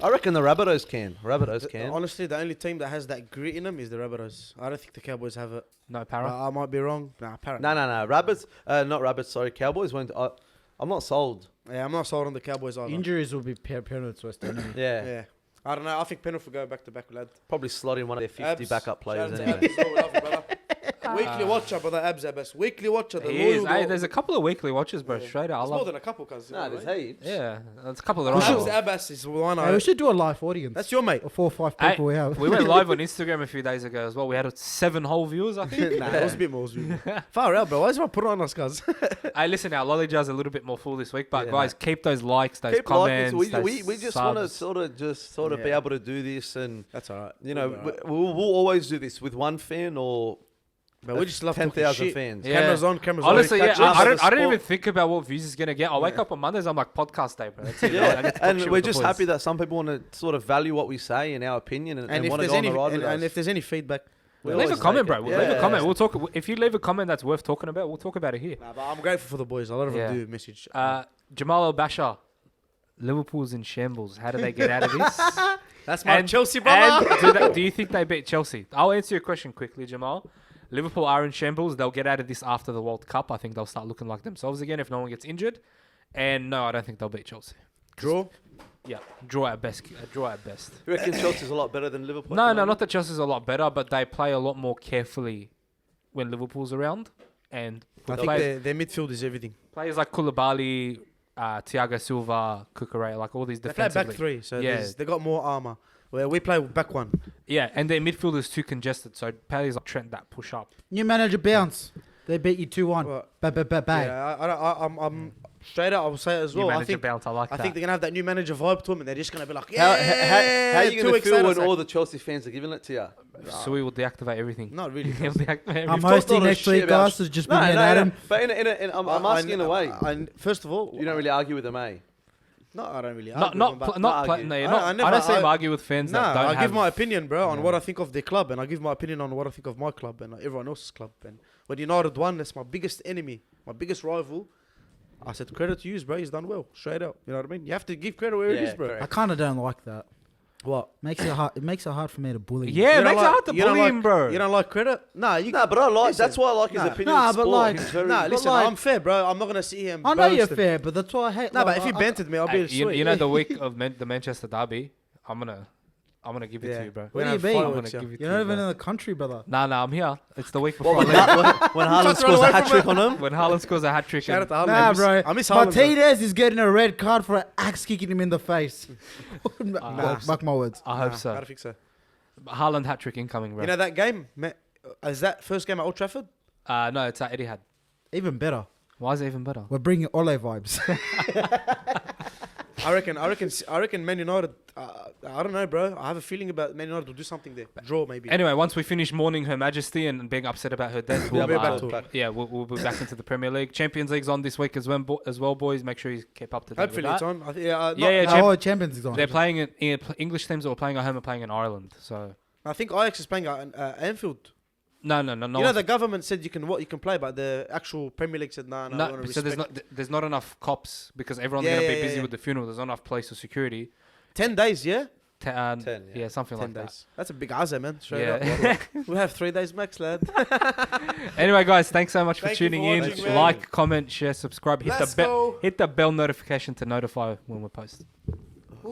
I reckon the Rabbitohs can. Rabbitohs can. Honestly, the only team that has that grit in them is the Rabbitohs. I don't think the Cowboys have it. No para. I might be wrong. Nah, apparently. No. Rabbits, not Rabbits. Sorry, Cowboys won't. I'm not sold. Yeah, I'm not sold on the Cowboys either. Injuries will be Penrith's worst enemy. Yeah. Yeah. I don't know. I think Penrith will go back to back, lad. Probably slot in one of their 50 Abs, backup players shout out anyway. to Abs, we love you, brother. Weekly watcher, brother. Abs Abbas. Weekly watcher. The He loyal is. Hey, dog. there's a couple of weekly watches, bro. Yeah. Straight out. I There's more love. than a couple, cuz. Nah, there's heaps. Yeah, there's a couple of Abs the Abbas is one Hey, I. we should do a live audience. That's your mate. Or 4 or 5 Hey, people we have. We went live on Instagram a few days ago as well. We had 7 whole viewers, I think. Nah, it was a bit more. Far out, bro. Why is everyone put it on us, cuz? Hey, listen, our lolly jar's a little bit more full this week, but Yeah, guys, keep those likes, those Keep comments. liking. those We just want to subs. sort of be Yeah. able to do this, and That's alright. you know we'll always do this with one fan or But we just love talking 10,000 shit. fans. Yeah. Cameras on, cameras Honestly, on. yeah, catch up I with the don't even sport. think about what views it's gonna get. I wake up on Mondays, I'm like podcast day, bro. That's it. I Yeah, get to talk and shit we're with the just boys. happy that some people want to sort of value what we say and our opinion and And if want to there's go on any the ride with and us. if there's any feedback, we Leave a always comment, take bro. it. Leave a Yeah. comment. We'll talk. If you leave a comment that's worth talking about, we'll talk about it here. Nah, but I'm grateful for the boys. A lot of Yeah. them do message. Jamal El Basha, Liverpool's in shambles. How do they get out of this? That's my and- Chelsea brother. And do you think they beat Chelsea? I'll answer your question quickly, Jamal. Liverpool are in shambles. They'll get out of this after the World Cup. I think they'll start looking like themselves again if no one gets injured. And no, I don't think they'll beat Chelsea. Draw. Yeah, draw at best. Draw at best. You reckon Chelsea's a lot better than Liverpool? No, not that Chelsea's a lot better, but they play a lot more carefully when Liverpool's around. And I with think players, their midfield is everything. players like Koulibaly, Thiago Silva, Kukurea, like all these They play defensive. back three, so Yeah. they got more armor. Where we play back one. Yeah, and their midfield is too congested, so players like Trent that push up. New manager bounce. They beat you 2-1. Well, Bang. yeah, I'm straight up. I will say it as New well. I manager think bounce, I like I that. think they're gonna have that new manager vibe to them, and they're just gonna be like, yeah. How are you too going to feel when excited. all the Chelsea fans are giving it to you? So we will deactivate everything. Not really. He'll deactivate everything. I'm talked a hosting lot of next shit week, about- guys. So just me and No, Adam. but I'm asking in a way. First of all, You don't really argue with them, eh? No, I don't really. Not argue with them, but- not argue. no, I I never- don't see him I- argue with fans that don't I have. give my opinion, bro, on Yeah. what I think of their club, and I give my opinion on what I think of my club and everyone else's club. And when United won, that's my biggest enemy, my biggest rival. I said credit to you, bro. He's done well, straight up. You know what I mean? You have to give credit where it Yeah, is, bro. correct. I kind of don't like that. What? Makes it hard. It makes it hard for me to bully. you. Yeah, it You don't makes it hard to you don't bully like- him, bro. You don't like credit? Nah, you. No, but I like. Listen. That's why I like his Nah. opinion. Nah, in but sport. like- He's very. Nah, listen, like- I'm fair, bro. I'm not gonna sit here and I know you're boast. fair, but that's why I hate. Nah, but like, if you I- bantered me, I'll be Hey, sweet. you know the week of the Manchester derby, I'm gonna give it Yeah. to you, bro. Where do We're you gonna be? have I'm fireworks, gonna yeah. give it You're to not you, even bro. in the country, brother. Nah, I'm here. It's the week Well, before. when Haaland run scores away a hat from trick on him. When Haaland scores a hat trick. Shout out to Haaland. Nah, bro. I miss Haaland, bro. Martinez is getting a red card for an axe kicking him in the face. Mark my words. I hope Nah, so. I don't think so. Haaland hat trick incoming, bro. You know that game? Is that first game at Old Trafford? No, it's at Etihad. Even better. Why is it even better? We're bringing Ole vibes. I reckon Man United. I don't know, bro. I have a feeling about Man United will do something there. Draw maybe. Anyway, once we finish mourning Her Majesty and being upset about her death, We'll be back to back. we'll be back into the Premier League. Champions League's on this week as well, boys. Make sure you keep up to date Hopefully with it's that. on. Yeah, Yeah, Champions is on. They're playing it. English teams that were playing at home are playing in Ireland. So I think Ajax is playing at Anfield. no. You know the government said you can play, but the actual Premier League said no. No, so there's not enough cops because everyone's gonna be busy with the funeral. There's not enough police or security. 10 days, yeah. 10, 10, yeah, something 10 like days. That's a big azza, man. Straight Yeah. up. We have 3 days max, lad. that. Anyway, guys, thanks so much for Thank you tuning for in. watching, man. Like, comment, share, subscribe. Let's go. Hit the bell notification to notify when we post.